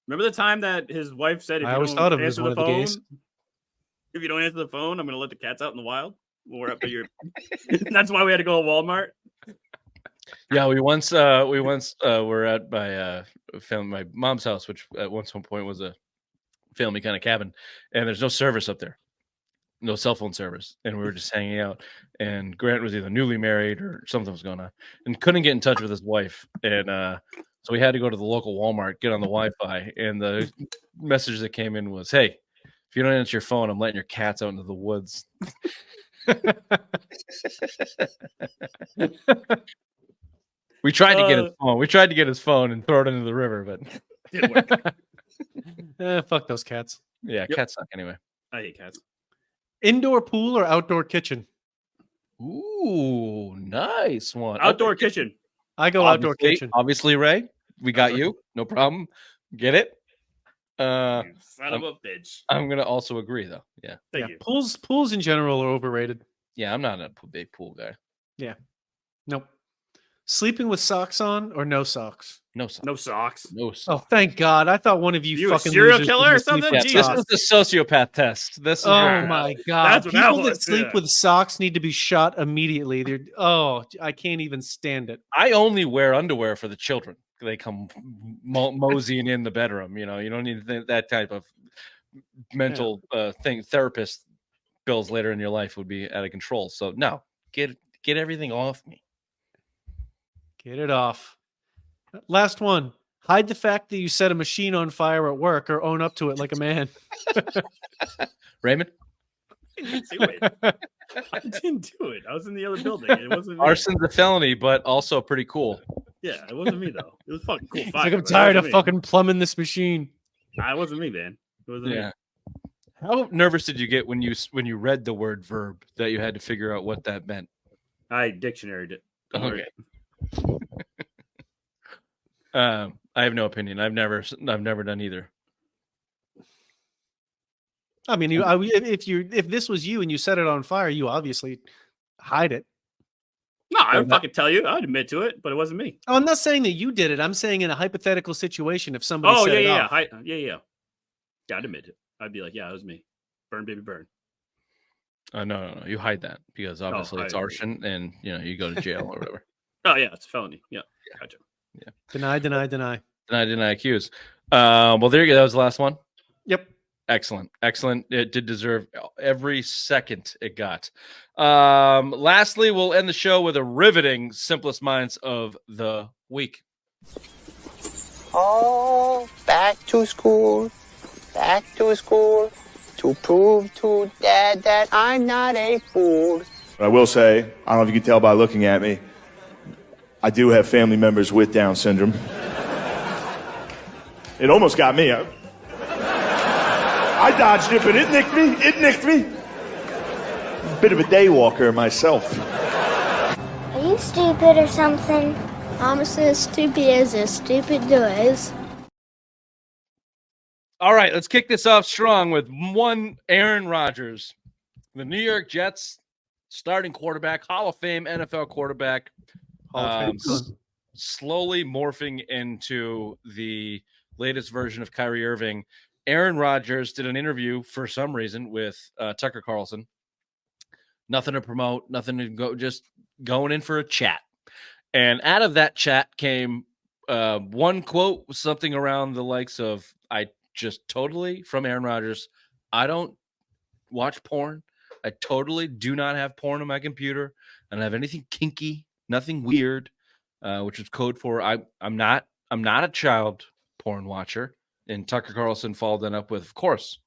Speaker 4: Remember the time that his wife said, if
Speaker 2: I
Speaker 4: you
Speaker 2: always
Speaker 4: don't
Speaker 2: thought of it as
Speaker 4: answer
Speaker 2: one
Speaker 4: the
Speaker 2: of the
Speaker 4: phone,
Speaker 2: gays.
Speaker 4: if you don't answer the phone, I'm going to let the cats out in the wild. We're up at your. That's why we had to go to Walmart.
Speaker 3: yeah, we once were at my mom's house, which at one point was a family kind of cabin, and there's no service up there, no cell phone service, and we were just hanging out. And Grant was either newly married or something was going on, and couldn't get in touch with his wife, and so we had to go to the local Walmart, get on the Wi-Fi, and the message that came in was, "Hey, if you don't answer your phone, I'm letting your cats out into the woods." We tried to get his phone. We tried to get his phone and throw it into the river, but
Speaker 4: Didn't work.
Speaker 2: Fuck those cats.
Speaker 3: yeah,
Speaker 4: Yep.
Speaker 3: cats suck anyway.
Speaker 4: I hate cats.
Speaker 2: Indoor pool or outdoor kitchen?
Speaker 3: Ooh, nice one.
Speaker 4: Outdoor kitchen.
Speaker 2: I go outdoor
Speaker 3: Obviously-
Speaker 2: kitchen.
Speaker 3: Obviously, Ray, we got you. No problem. Get it?
Speaker 4: You son of a bitch.
Speaker 3: I'm gonna also agree though. Yeah,
Speaker 4: Thank
Speaker 2: Yeah,
Speaker 4: you.
Speaker 2: pools in general are overrated.
Speaker 3: yeah. I'm not a big pool guy.
Speaker 2: Nope. Sleeping with socks on or no socks?
Speaker 3: No socks.
Speaker 4: No socks.
Speaker 3: No socks.
Speaker 2: Oh, thank God! I thought one of you,
Speaker 4: You a
Speaker 2: fucking
Speaker 4: serial
Speaker 2: losers
Speaker 4: killer or
Speaker 2: was gonna sleep
Speaker 4: something?
Speaker 2: with
Speaker 3: Yeah,
Speaker 4: Jesus.
Speaker 3: this
Speaker 2: socks.
Speaker 3: is the sociopath test. This is
Speaker 2: Oh my God!
Speaker 4: That's what that
Speaker 2: People that
Speaker 4: was,
Speaker 2: sleep
Speaker 4: yeah.
Speaker 2: with socks need to be shot immediately. I can't even stand it.
Speaker 3: I only wear underwear for the children. They come moseying in the bedroom. You know, you don't need that type of mental thing. Therapist bills later in your life would be out of control. So no, get everything off me.
Speaker 2: Get it off. Last one. Hide the fact that you set a machine on fire at work or own up to it like a man.
Speaker 3: Raymond,
Speaker 4: I didn't do it. I didn't do it. I was in the other building. It wasn't me.
Speaker 3: arson's a felony, but also pretty cool.
Speaker 4: Yeah, it wasn't me though. It was fucking cool.
Speaker 2: It's
Speaker 4: Fire,
Speaker 2: like I'm
Speaker 4: but it
Speaker 2: tired
Speaker 4: wasn't
Speaker 2: of
Speaker 4: me.
Speaker 2: fucking plumbing this machine.
Speaker 4: Nah, it wasn't me, man. It wasn't
Speaker 3: Yeah.
Speaker 4: me.
Speaker 3: How nervous did you get when you read the word verb that you had to figure out what that meant?
Speaker 4: I dictionaried it. Don't worry.
Speaker 3: Okay. I have no opinion. I've never done either.
Speaker 2: I mean, if this was you and you set it on fire, you obviously hide it.
Speaker 4: No, I would fucking tell you. I'd admit to it, but it wasn't me.
Speaker 2: Oh, I'm not saying that you did it. I'm saying in a hypothetical situation, if somebody
Speaker 4: Oh,
Speaker 2: set
Speaker 4: yeah,
Speaker 2: it
Speaker 4: yeah,
Speaker 2: off.
Speaker 4: yeah. Yeah, I'd admit it. I'd be like, yeah, it was me. Burn, baby, burn.
Speaker 3: No. You hide that because obviously it's
Speaker 4: I-
Speaker 3: arson, and you go to jail or whatever.
Speaker 4: Oh yeah, it's a felony. Yeah, gotcha.
Speaker 2: Deny.
Speaker 3: Deny, accuse. Well, there you go. That was the last one.
Speaker 2: Yep.
Speaker 3: Excellent. It did deserve every second it got. Lastly, we'll end the show with a riveting Simplest Minds of the week.
Speaker 6: Oh, back to school to prove to Dad that I'm not a fool.
Speaker 7: I will say, I don't know if you can tell by looking at me, I do have family members with Down syndrome. It almost got me. I dodged it, but it nicked me. Bit of a day walker myself.
Speaker 8: Are you stupid or something? I'm as stupid as stupid does.
Speaker 3: All right, let's kick this off strong with one Aaron Rodgers, the New York Jets starting quarterback, Hall of Fame NFL quarterback, slowly morphing into the latest version of Kyrie Irving. Aaron Rodgers did an interview for some reason with Tucker Carlson. Nothing to promote, nothing to go, just going in for a chat. And out of that chat came one quote, something around the likes of, from Aaron Rodgers, I don't watch porn. I totally do not have porn on my computer. I don't have anything kinky, nothing weird, which is code for I'm not a child porn watcher. And Tucker Carlson followed that up with, of course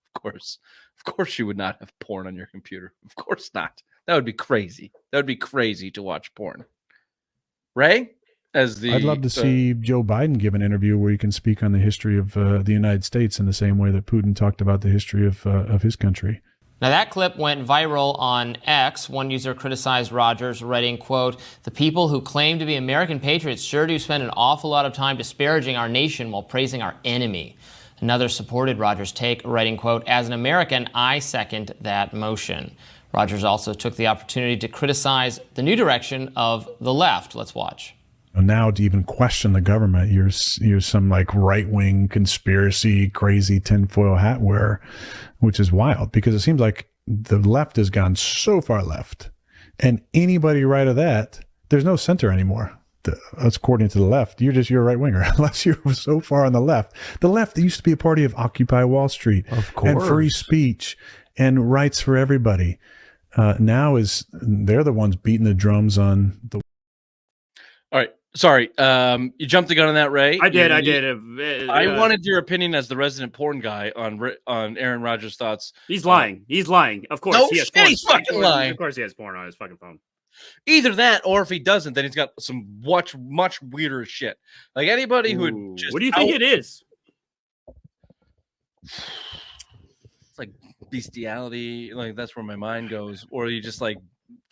Speaker 3: you would not have porn on your computer. Of course not. That would be crazy. That would be crazy to watch porn. Ray?
Speaker 9: I'd love to see Joe Biden give an interview where he can speak on the history of the United States in the same way that Putin talked about the history of his country.
Speaker 10: Now, that clip went viral on X. One user criticized Rodgers, writing, quote, "The people who claim to be American patriots sure do spend an awful lot of time disparaging our nation while praising our enemy." Another supported Rodgers' take, writing, quote, "As an American, I second that motion." Rodgers also took the opportunity to criticize the new direction of the left. Let's watch.
Speaker 9: Now to even question the government, you're some like right-wing conspiracy, crazy tinfoil hat wearer, which is wild because it seems like the left has gone so far left, and anybody right of that, there's no center anymore. That's according to the left. You're a right-winger unless you're so far on the left. The left used to be a party of Occupy Wall Street, of course, and free speech and rights for everybody. Now they're the ones beating the drums on the.
Speaker 3: All right. Sorry, you jumped the gun on that, Ray.
Speaker 4: I did.
Speaker 3: I wanted your opinion as the resident porn guy on Aaron Rodgers' thoughts.
Speaker 4: He's lying. Of course,
Speaker 3: no
Speaker 4: he has
Speaker 3: shit,
Speaker 4: porn.
Speaker 3: he's fucking lying.
Speaker 4: Of course, he has porn on his fucking phone.
Speaker 3: Either that, or if he doesn't, then he's got some much weirder shit. Like anybody who would just.
Speaker 4: What do you think it is?
Speaker 3: It's like bestiality. Like that's where my mind goes. Or he just like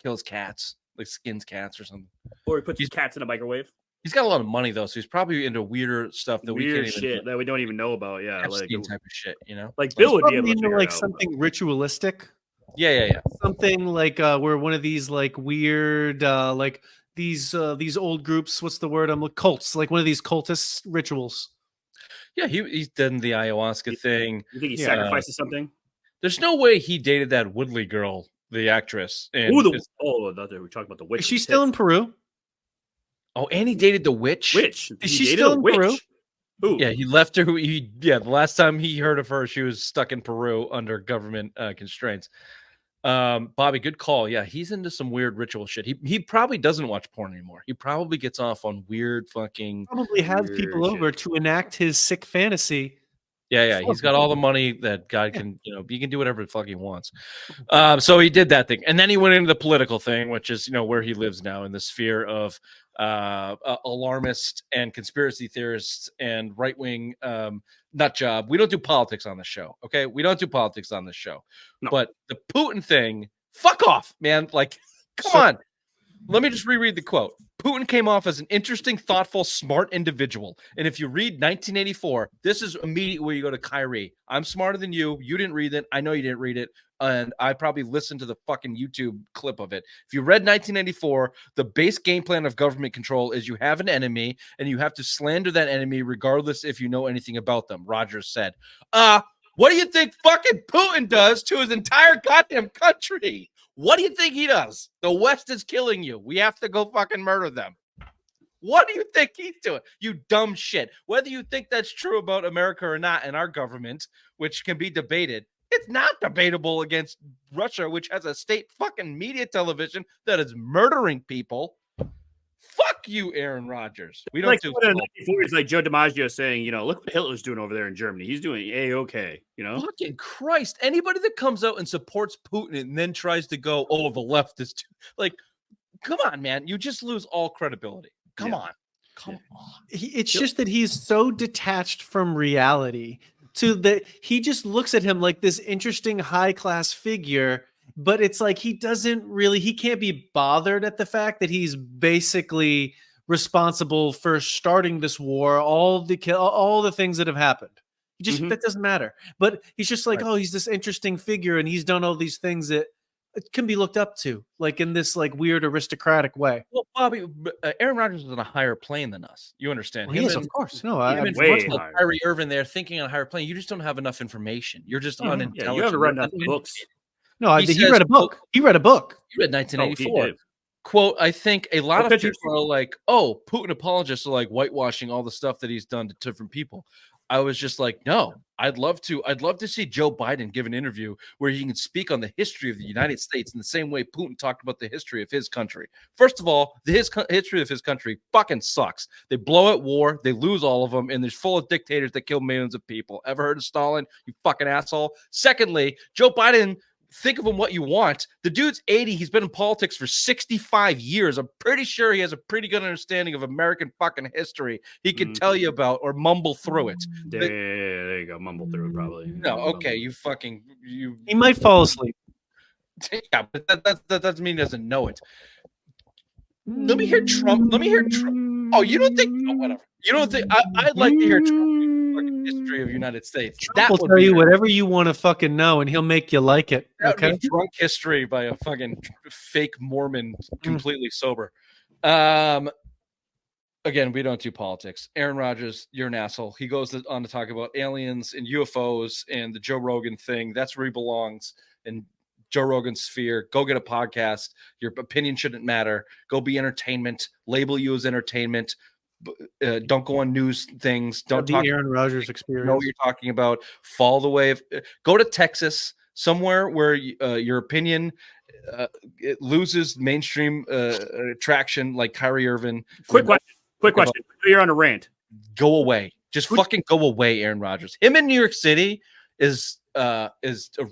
Speaker 3: kills cats, like skins cats or something.
Speaker 4: Or he puts his cats in a microwave.
Speaker 3: He's got a lot of money though, so he's probably into weirder stuff that we can't even
Speaker 4: shit that we don't even know about. Yeah,
Speaker 3: Epstein type of shit,
Speaker 4: Like Bill would be able to
Speaker 2: into
Speaker 4: figure
Speaker 2: like
Speaker 4: it out,
Speaker 2: something ritualistic.
Speaker 3: Yeah.
Speaker 2: Something like where one of these like weird like these old groups. What's the word? Cults. Like one of these cultist rituals.
Speaker 3: Yeah, he's done the ayahuasca thing.
Speaker 4: You think he sacrifices something?
Speaker 3: There's no way he dated that Woodley girl, the actress. And
Speaker 4: I thought we were talking about the witch.
Speaker 2: Is she still in Peru?
Speaker 3: Oh, and he dated the witch.
Speaker 2: Is she still in Peru?
Speaker 3: Ooh. Yeah, he left her. The last time he heard of her, she was stuck in Peru under government constraints. Bobby, good call. Yeah, he's into some weird ritual shit. He probably doesn't watch porn anymore. He probably gets off on weird fucking.
Speaker 2: Probably have people over to enact his sick fantasy.
Speaker 3: Yeah. He's got all the money that God can, he can do whatever the fuck he wants. So he did that thing. And then he went into the political thing, which is, where he lives now in the sphere of alarmist and conspiracy theorists and right-wing nut job. We don't do politics on the show. Okay. We don't do politics on this show, but the Putin thing, fuck off, man. Like, come on. Let me just reread the quote. Putin came off as an interesting, thoughtful, smart individual. And if you read 1984, this is immediately where you go to Kyrie. I'm smarter than you. You didn't read it. I know you didn't read it. And I probably listened to the fucking YouTube clip of it. If you read 1984, the base game plan of government control is you have an enemy and you have to slander that enemy regardless if you know anything about them, Rodgers said. What do you think fucking Putin does to his entire goddamn country? What do you think he does? The West is killing you. We have to go fucking murder them. What do you think he's doing? You dumb shit. Whether you think that's true about America or not and our government, which can be debated, it's not debatable against Russia, which has a state fucking media television that is murdering people. Fuck you, Aaron Rodgers. We don't
Speaker 4: like
Speaker 3: do
Speaker 4: in the 1940s, like Joe DiMaggio saying, look what Hitler's doing over there in Germany. He's doing A-okay,
Speaker 3: Fucking Christ. Anybody that comes out and supports Putin and then tries to go, oh, the left is too... Like, come on, man. You just lose all credibility. Come on.
Speaker 2: It's just that he's so detached from reality to that he just looks at him like this interesting high-class figure, but it's like he can't be bothered at the fact that he's basically responsible for starting this war, all the things that have happened. That doesn't matter. But he's just like, oh, he's this interesting figure and he's done all these things that can be looked up to, like in this like weird aristocratic way.
Speaker 3: Well, Bobby, Aaron Rodgers is on a higher plane than us. You understand?
Speaker 2: Well, yes, of course. No,
Speaker 3: I'm
Speaker 4: way
Speaker 3: like
Speaker 4: higher.
Speaker 3: Kyrie Irving there thinking on a higher plane. You just don't have enough information. You're just unintelligent.
Speaker 4: Yeah, you haven't read enough books.
Speaker 2: No, he read a book. He read a book.
Speaker 3: He read 1984.
Speaker 4: Oh, he did.
Speaker 3: Quote, I think a lot of
Speaker 4: pictures?
Speaker 3: people are like, oh, Putin apologists are like whitewashing all the stuff that he's done to different people. I was just like, no, I'd love to see Joe Biden give an interview where he can speak on the history of the United States in the same way Putin talked about the history of his country. First of all, the history of his country fucking sucks. They blow at war, they lose all of them, and there's full of dictators that kill millions of people. Ever heard of Stalin? You fucking asshole. Secondly, Joe Biden, think of him what you want. The dude's 80. He's been in politics for 65 years. I'm pretty sure he has a pretty good understanding of American fucking history. He can tell you about or mumble through it.
Speaker 4: Yeah, there you go. Mumble through it, probably.
Speaker 3: No, okay. You.
Speaker 2: He might fall asleep.
Speaker 3: Yeah, but that doesn't mean he doesn't know it. Let me hear Trump. Oh, you don't think? Oh, whatever. You don't think? I'd like to hear Trump. History of the United States.
Speaker 2: Trump will tell you whatever you want to fucking know, and he'll make you like it. Okay,
Speaker 3: drunk history by a fucking fake Mormon, completely sober. Again, we don't do politics. Aaron Rodgers, you're an asshole. He goes on to talk about aliens and UFOs and the Joe Rogan thing. That's where he belongs. And Joe Rogan's sphere. Go get a podcast. Your opinion shouldn't matter. Go be entertainment. Label you as entertainment. Don't go on news things. Don't talk
Speaker 2: Aaron Rodgers experience.
Speaker 3: Know what you're talking about. Fall the way of. Go to Texas, somewhere where your opinion it loses mainstream traction, like Kyrie Irving.
Speaker 4: Quick question. You're on a rant.
Speaker 3: Go away. Just fucking go away, Aaron Rodgers. Him in New York City is a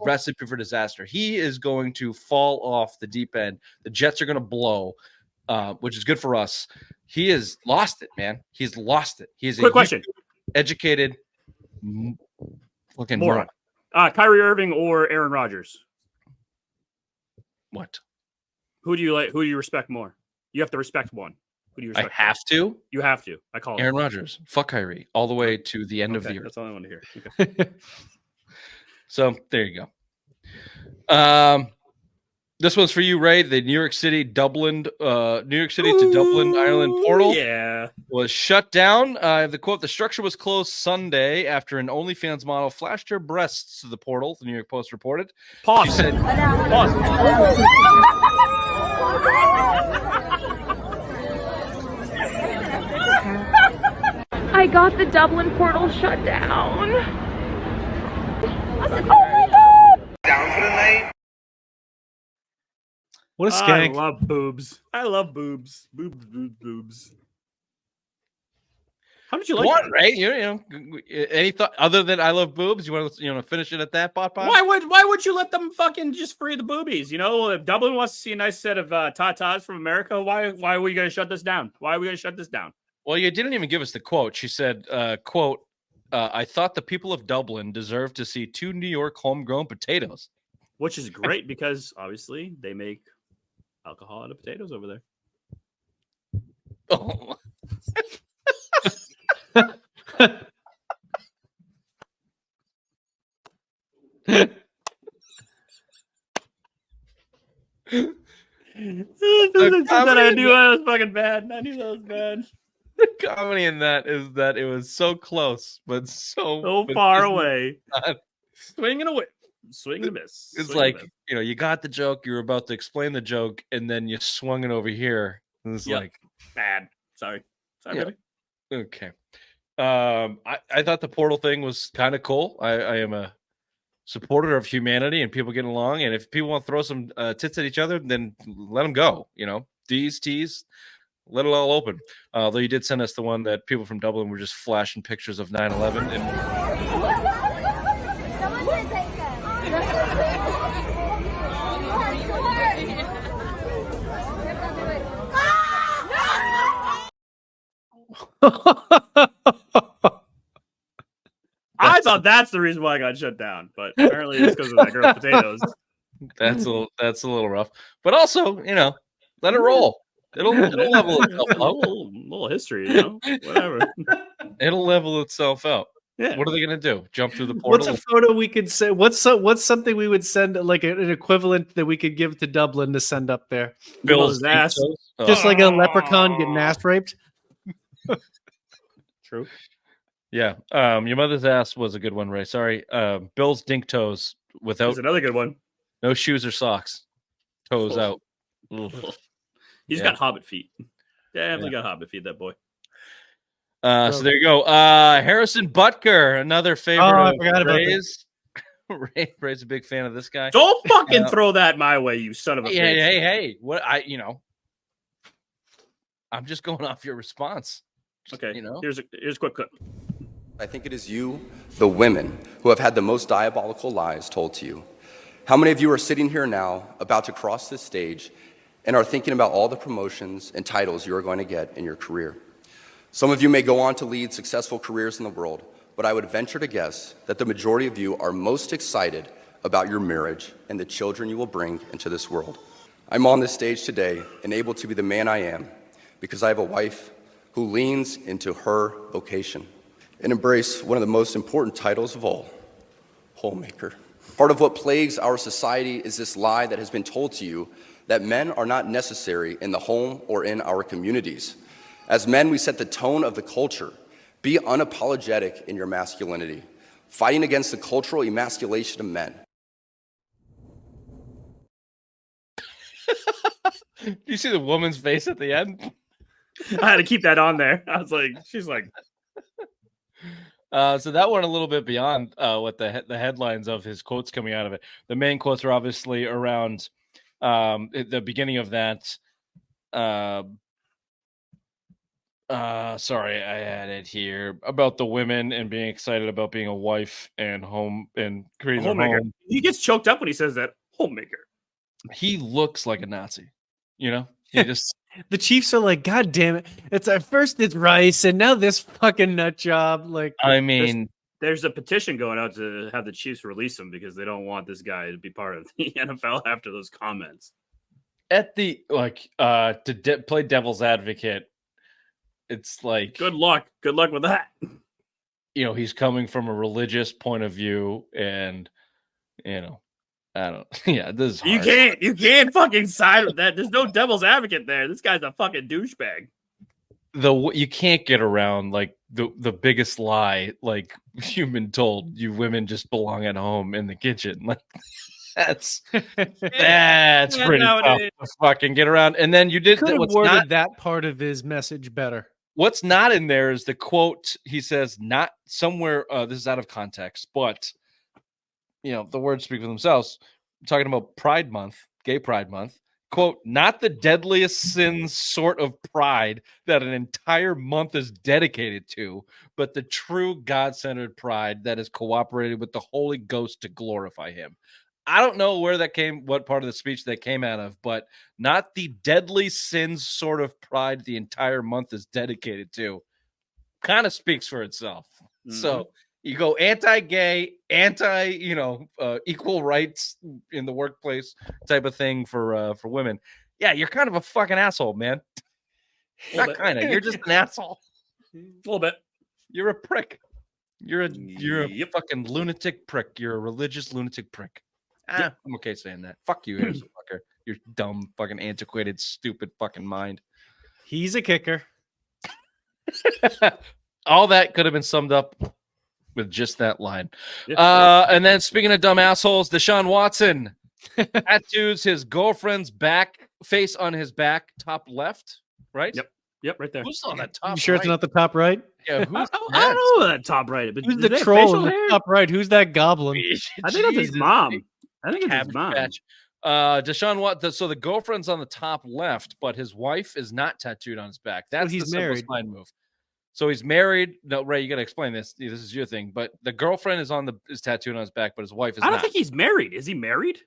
Speaker 3: recipe for disaster. He is going to fall off the deep end. The Jets are going to blow, which is good for us. He has lost it, man. He's lost it. He's
Speaker 4: quick question.
Speaker 3: Educated fucking moron.
Speaker 4: Kyrie Irving or Aaron Rodgers?
Speaker 3: What?
Speaker 4: Who do you like? Who do you respect more? You have to respect one. Who do you respect?
Speaker 3: I have to.
Speaker 4: You have to. I call
Speaker 3: Aaron Rodgers. Fuck Kyrie all the way to the end of the year.
Speaker 4: That's all I want to hear. Okay.
Speaker 3: So there you go. This one's for you, Ray. The New York City to Dublin, Ireland portal was shut down. The quote, the structure was closed Sunday after an OnlyFans model flashed her breasts to the portal, the New York Post reported.
Speaker 4: Pause.
Speaker 3: She said,
Speaker 4: Pause.
Speaker 11: I got the Dublin portal shut down. Oh my God!
Speaker 1: Down for the night.
Speaker 2: What a skank.
Speaker 4: I love boobs. Boobs. How did you like
Speaker 3: what, Ray? You know, any thought other than I love boobs? You want to finish it at that, Pot?
Speaker 4: Why would you let them fucking just free the boobies? You know, if Dublin wants to see a nice set of tatas from America, why are we going to shut this down? Why are we going to shut this down?
Speaker 3: Well, you didn't even give us the quote. She said, quote, I thought the people of Dublin deserved to see 2 New York homegrown potatoes.
Speaker 4: Which is great because obviously they make alcohol out of potatoes over there.
Speaker 3: Oh.
Speaker 4: I knew I was fucking bad. I knew that was bad.
Speaker 3: The comedy in that is that it was so close, but so
Speaker 4: far away. Swinging away. Swing and a miss.
Speaker 3: It's
Speaker 4: Swing and a
Speaker 3: like,
Speaker 4: miss.
Speaker 3: you got the joke, you were about to explain the joke, and then you swung it over here. And it's
Speaker 4: Yep.
Speaker 3: like,
Speaker 4: Bad. Sorry,
Speaker 3: Yeah.
Speaker 4: baby.
Speaker 3: okay. I thought the portal thing was kind of cool. I am a supporter of humanity and people getting along. And if people want to throw some tits at each other, then let them go. D's, T's, let it all open. Though you did send us the one that people from Dublin were just flashing pictures of 9/11. And
Speaker 4: I thought that's the reason why I got shut down, but apparently it's because of that girl potatoes.
Speaker 3: that's a little rough. But also, let it roll. It'll level itself
Speaker 4: A
Speaker 3: out.
Speaker 4: little history, whatever.
Speaker 3: It'll level itself out.
Speaker 4: Yeah.
Speaker 3: What are they gonna do? Jump through the
Speaker 2: What's
Speaker 3: portal?
Speaker 2: a photo we could say? What's something we would send, like an equivalent that we could give to Dublin to send up there?
Speaker 3: Bill's
Speaker 4: ass.
Speaker 2: Just like a leprechaun getting ass raped.
Speaker 4: True.
Speaker 3: Yeah. Your mother's ass was a good one, Ray. Sorry. Bill's dink toes without
Speaker 4: That's another good one.
Speaker 3: no shoes or socks. Toes out.
Speaker 4: He's
Speaker 3: Yeah.
Speaker 4: got hobbit feet. Definitely got hobbit feet, that boy.
Speaker 3: So there you go. Harrison Butker, another favorite
Speaker 2: I
Speaker 3: of
Speaker 2: forgot about
Speaker 3: Ray's. Ray's a big fan of this guy.
Speaker 4: Don't fucking throw that my way, you son of a bitch.
Speaker 3: Hey. What I'm just going off your response.
Speaker 4: Okay. Here's a quick clip.
Speaker 12: I think it is you, the women, who have had the most diabolical lies told to you. How many of you are sitting here now, about to cross this stage, and are thinking about all the promotions and titles you are going to get in your career? Some of you may go on to lead successful careers in the world, but I would venture to guess that the majority of you are most excited about your marriage and the children you will bring into this world. I'm on this stage today and able to be the man I am because I have a wife who leans into her vocation and embrace one of the most important titles of all, homemaker. Part of what plagues our society is this lie that has been told to you that men are not necessary in the home or in our communities. As men, we set the tone of the culture. Be unapologetic in your masculinity, fighting against the cultural emasculation of men.
Speaker 3: Do you see the woman's face at the end?
Speaker 4: I had to keep that on there. I was like, she's like.
Speaker 3: So that went a little bit beyond what the headlines of his quotes coming out of it. The main quotes are obviously around the beginning of that. Sorry, I had it here about the women and being excited about being a wife and home and creating a
Speaker 4: Homemaker.
Speaker 3: home.
Speaker 4: He gets choked up when he says that. Homemaker.
Speaker 3: He looks like a Nazi, He just
Speaker 2: The Chiefs are like, God damn it! It's at first it's Rice, and now this fucking nut job. Like,
Speaker 3: I mean,
Speaker 4: there's a petition going out to have the Chiefs release him because they don't want this guy to be part of the NFL after those comments.
Speaker 3: at the play devil's advocate, it's like
Speaker 4: Good luck with that.
Speaker 3: He's coming from a religious point of view, and I don't. Yeah, this is hard.
Speaker 4: You can't fucking side with that. There's no devil's advocate there. This guy's a fucking douchebag.
Speaker 3: You can't get around like the biggest lie, like you've been told you women just belong at home in the kitchen. Like that's pretty tough to fucking get around. And then you did
Speaker 2: could have
Speaker 3: what's
Speaker 2: worded
Speaker 3: not
Speaker 2: that part of his message better.
Speaker 3: what's not in there is the quote. He says not somewhere. This is out of context, but the words speak for themselves. I'm talking about Pride Month, Gay Pride Month. Quote, not the deadliest sins sort of pride that an entire month is dedicated to, but the true God-centered pride that has cooperated with the Holy Ghost to glorify him. I don't know what part of the speech that came out of, but not the deadly sins sort of pride the entire month is dedicated to. Kind of speaks for itself. Mm-hmm. So you go anti-gay, equal rights in the workplace type of thing for women. Yeah, you're kind of a fucking asshole, man. Not kind of. You're just an asshole.
Speaker 4: A little bit.
Speaker 3: You're a prick. You're a fucking lunatic prick. You're a religious lunatic prick. I'm okay saying that. Fuck you, Harrison Fucker. Your dumb, fucking antiquated, stupid fucking mind.
Speaker 2: He's a kicker.
Speaker 3: All that could have been summed up with just that line.
Speaker 4: Yeah.
Speaker 3: And then speaking of dumb assholes, Deshaun Watson tattoos his girlfriend's face on his back, top left, right?
Speaker 4: Yep, right there.
Speaker 3: Who's on the top
Speaker 2: You sure
Speaker 3: right?
Speaker 2: it's not the top right?
Speaker 3: Yeah, who's
Speaker 4: I don't know that top right. But
Speaker 2: Who's
Speaker 4: do
Speaker 2: the
Speaker 4: they have
Speaker 2: troll
Speaker 4: facial
Speaker 2: in the
Speaker 4: hair?
Speaker 2: top right? Who's that goblin?
Speaker 4: I think that's his
Speaker 3: Jesus.
Speaker 4: mom. I think it's his
Speaker 3: Cabbage
Speaker 4: mom.
Speaker 3: Patch. Deshaun Watson. So the girlfriend's on the top left, but his wife is not tattooed on his back. That's
Speaker 2: he's
Speaker 3: the simplest
Speaker 2: married.
Speaker 3: mind move. So he's married. No, Ray, you got to explain this. This is your thing. But the girlfriend is tattooed on his back, but his wife is
Speaker 4: I don't
Speaker 3: not.
Speaker 4: think he's married. Is he married?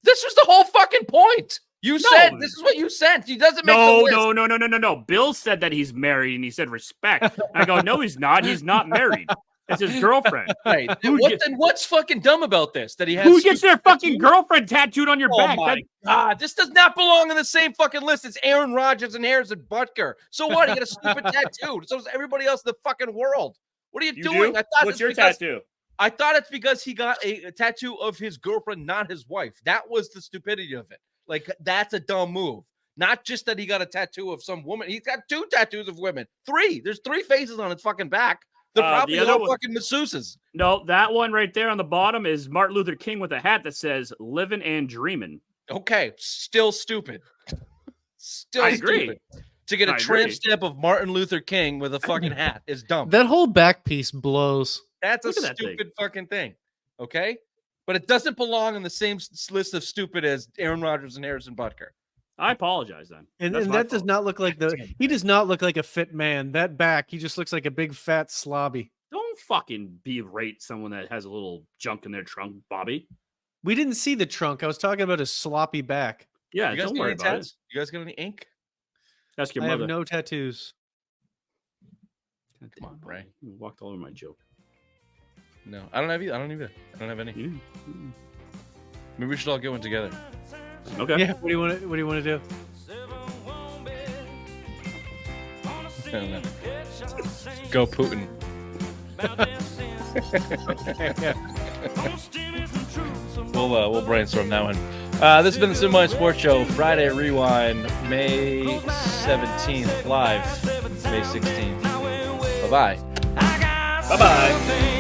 Speaker 3: This was the whole fucking point. You said this is what you sent. He doesn't make the list.
Speaker 4: No. Bill said that he's married, and he said respect. I go, no, he's not. He's not married. It's his girlfriend.
Speaker 3: Right. Then what's fucking dumb about this? That he has
Speaker 4: Who gets their fucking girlfriend tattooed on your back?
Speaker 3: Oh my God, this does not belong in the same fucking list. It's Aaron Rodgers and Harrison Butker. So what? You got a stupid tattoo. So does everybody else in the fucking world. What are you doing?
Speaker 4: Do?
Speaker 3: I thought
Speaker 4: What's your tattoo?
Speaker 3: I thought it's because he got a tattoo of his girlfriend, not his wife. That was the stupidity of it. Like, that's a dumb move. Not just that he got a tattoo of some woman. He's got 2 tattoos of women. 3. There's 3 faces on his fucking back. They're probably all fucking masseuses.
Speaker 4: No, that one right there on the bottom is Martin Luther King with a hat that says "Living and Dreaming."
Speaker 3: Okay, still stupid. Still
Speaker 4: I agree.
Speaker 3: stupid. To get a tramp stamp of Martin Luther King with a fucking hat is dumb.
Speaker 2: That whole back piece blows.
Speaker 3: That's a stupid fucking thing. Okay? But it doesn't belong in the same list of stupid as Aaron Rodgers and Harrison Butker.
Speaker 4: I apologize then.
Speaker 2: And that does not look like he does not look like a fit man. That back, he just looks like a big fat slobby.
Speaker 4: Don't fucking berate someone that has a little junk in their trunk, Bobby.
Speaker 2: We didn't see the trunk. I was talking about his sloppy back.
Speaker 4: Yeah,
Speaker 3: you guys
Speaker 4: don't
Speaker 3: got
Speaker 4: worry
Speaker 3: any
Speaker 4: about
Speaker 3: tats?
Speaker 4: it.
Speaker 3: You guys got any ink?
Speaker 4: Ask your
Speaker 2: I
Speaker 4: mother.
Speaker 2: have no tattoos.
Speaker 3: Come on, Ray.
Speaker 4: You walked all over my joke.
Speaker 3: No, I don't have either. I don't have any. Maybe we should all get one together.
Speaker 4: Okay.
Speaker 2: Yeah. What do you want to do?
Speaker 3: I don't know. Go Putin. We'll brainstorm that one. This has been the Simple Mind Sports Show, Friday Rewind, May 17th, live, May 16th. Bye-bye.
Speaker 4: Bye-bye.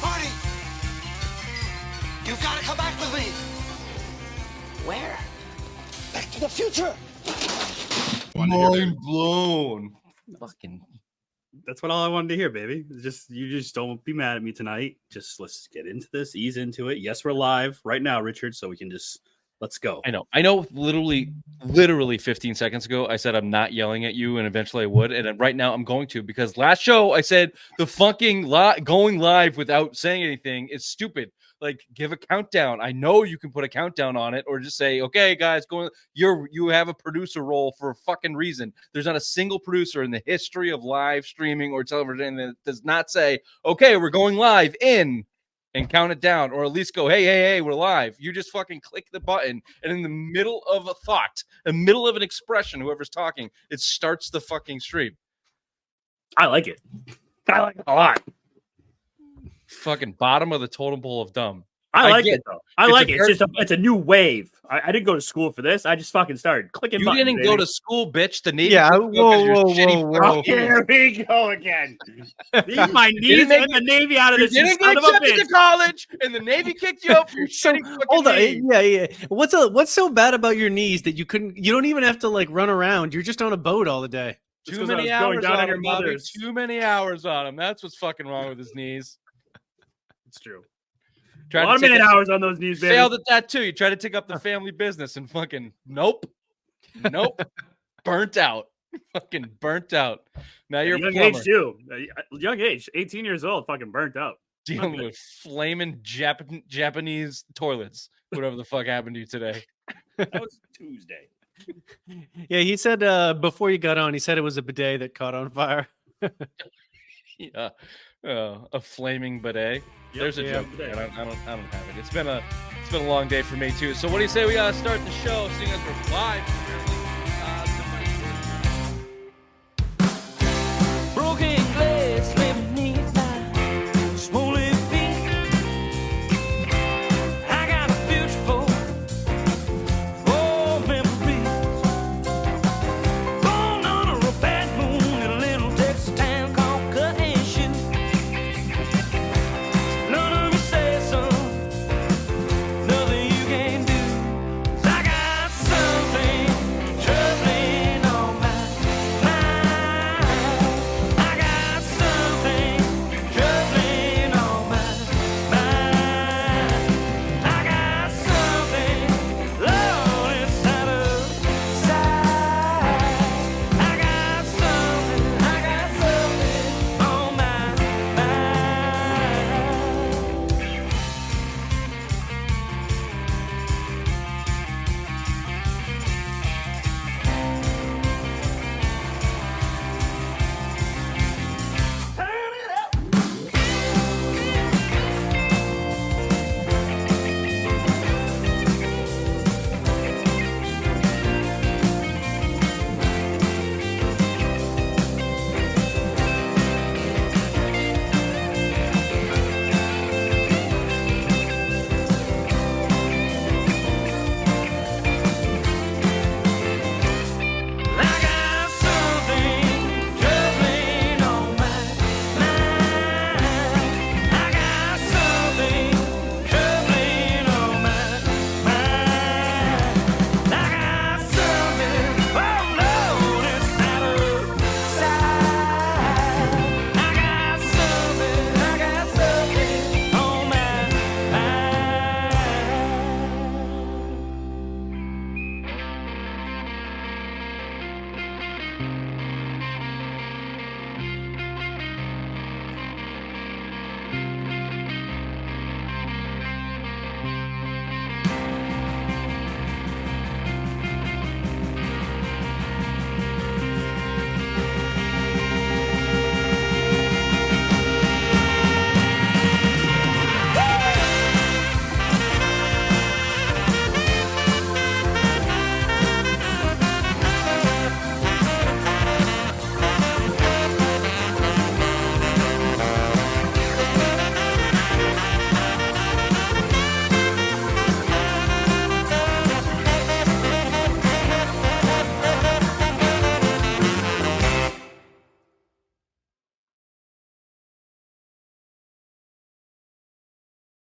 Speaker 1: Marty! You've got to come back with me! Where? Back to the future!
Speaker 3: Mind blown. Fucking.
Speaker 4: That's what all I wanted to hear, baby. You just don't be mad at me tonight. Just let's get into this, ease into it. Yes, we're live right now, Richard, so we can just let's go.
Speaker 3: I know. Literally 15 seconds ago, I said I'm not yelling at you, and eventually I would. And right now, I'm going to, because last show I said the fucking going live without saying anything is stupid. Like, give a countdown. I know you can put a countdown on it, or just say, "Okay, guys, you have a producer role for a fucking reason." There's not a single producer in the history of live streaming or television that does not say, "Okay, we're going live in." And count it down, or at least go, hey, we're live. You just fucking click the button, and in the middle of a thought, in the middle of an expression, whoever's talking, it starts the fucking stream.
Speaker 4: I like it. I like it a lot.
Speaker 3: Fucking bottom of the totem pole of dumb.
Speaker 4: I like it though. I like it. It's a new wave. I didn't go to school for this. I just fucking started clicking.
Speaker 3: You didn't go to school, bitch. The Navy.
Speaker 2: Yeah. Whoa.
Speaker 4: Here we go again. Leave my knees and the Navy out of this.
Speaker 3: You didn't get accepted to college, and the Navy kicked you out for your shitty fucking
Speaker 2: Hold on.
Speaker 3: knees.
Speaker 2: Yeah. What's so bad about your knees that you don't even have to like run around? You're just on a boat all the day.
Speaker 3: Too many hours on your mother's. Too many hours on him. That's what's fucking wrong with his knees.
Speaker 4: It's true.
Speaker 3: A
Speaker 4: lot of minute hours on those knees, baby.
Speaker 3: Failed at that too. You try to take up the family business and fucking nope. Burnt out. Fucking burnt out. Now you're
Speaker 4: young
Speaker 3: plumber.
Speaker 4: age too. Young age, 18 years old, fucking burnt out.
Speaker 3: Dealing with flaming Japanese toilets. Whatever the fuck happened to you today.
Speaker 4: That was Tuesday.
Speaker 2: Yeah, he said before you got on, he said it was a bidet that caught on fire.
Speaker 3: Yeah. A flaming bidet. There's a
Speaker 4: yeah,
Speaker 3: joke.
Speaker 4: bidet.
Speaker 3: I don't have it. It's been a long day for me too. So what do you say we gotta start the show? Seeing as we're live from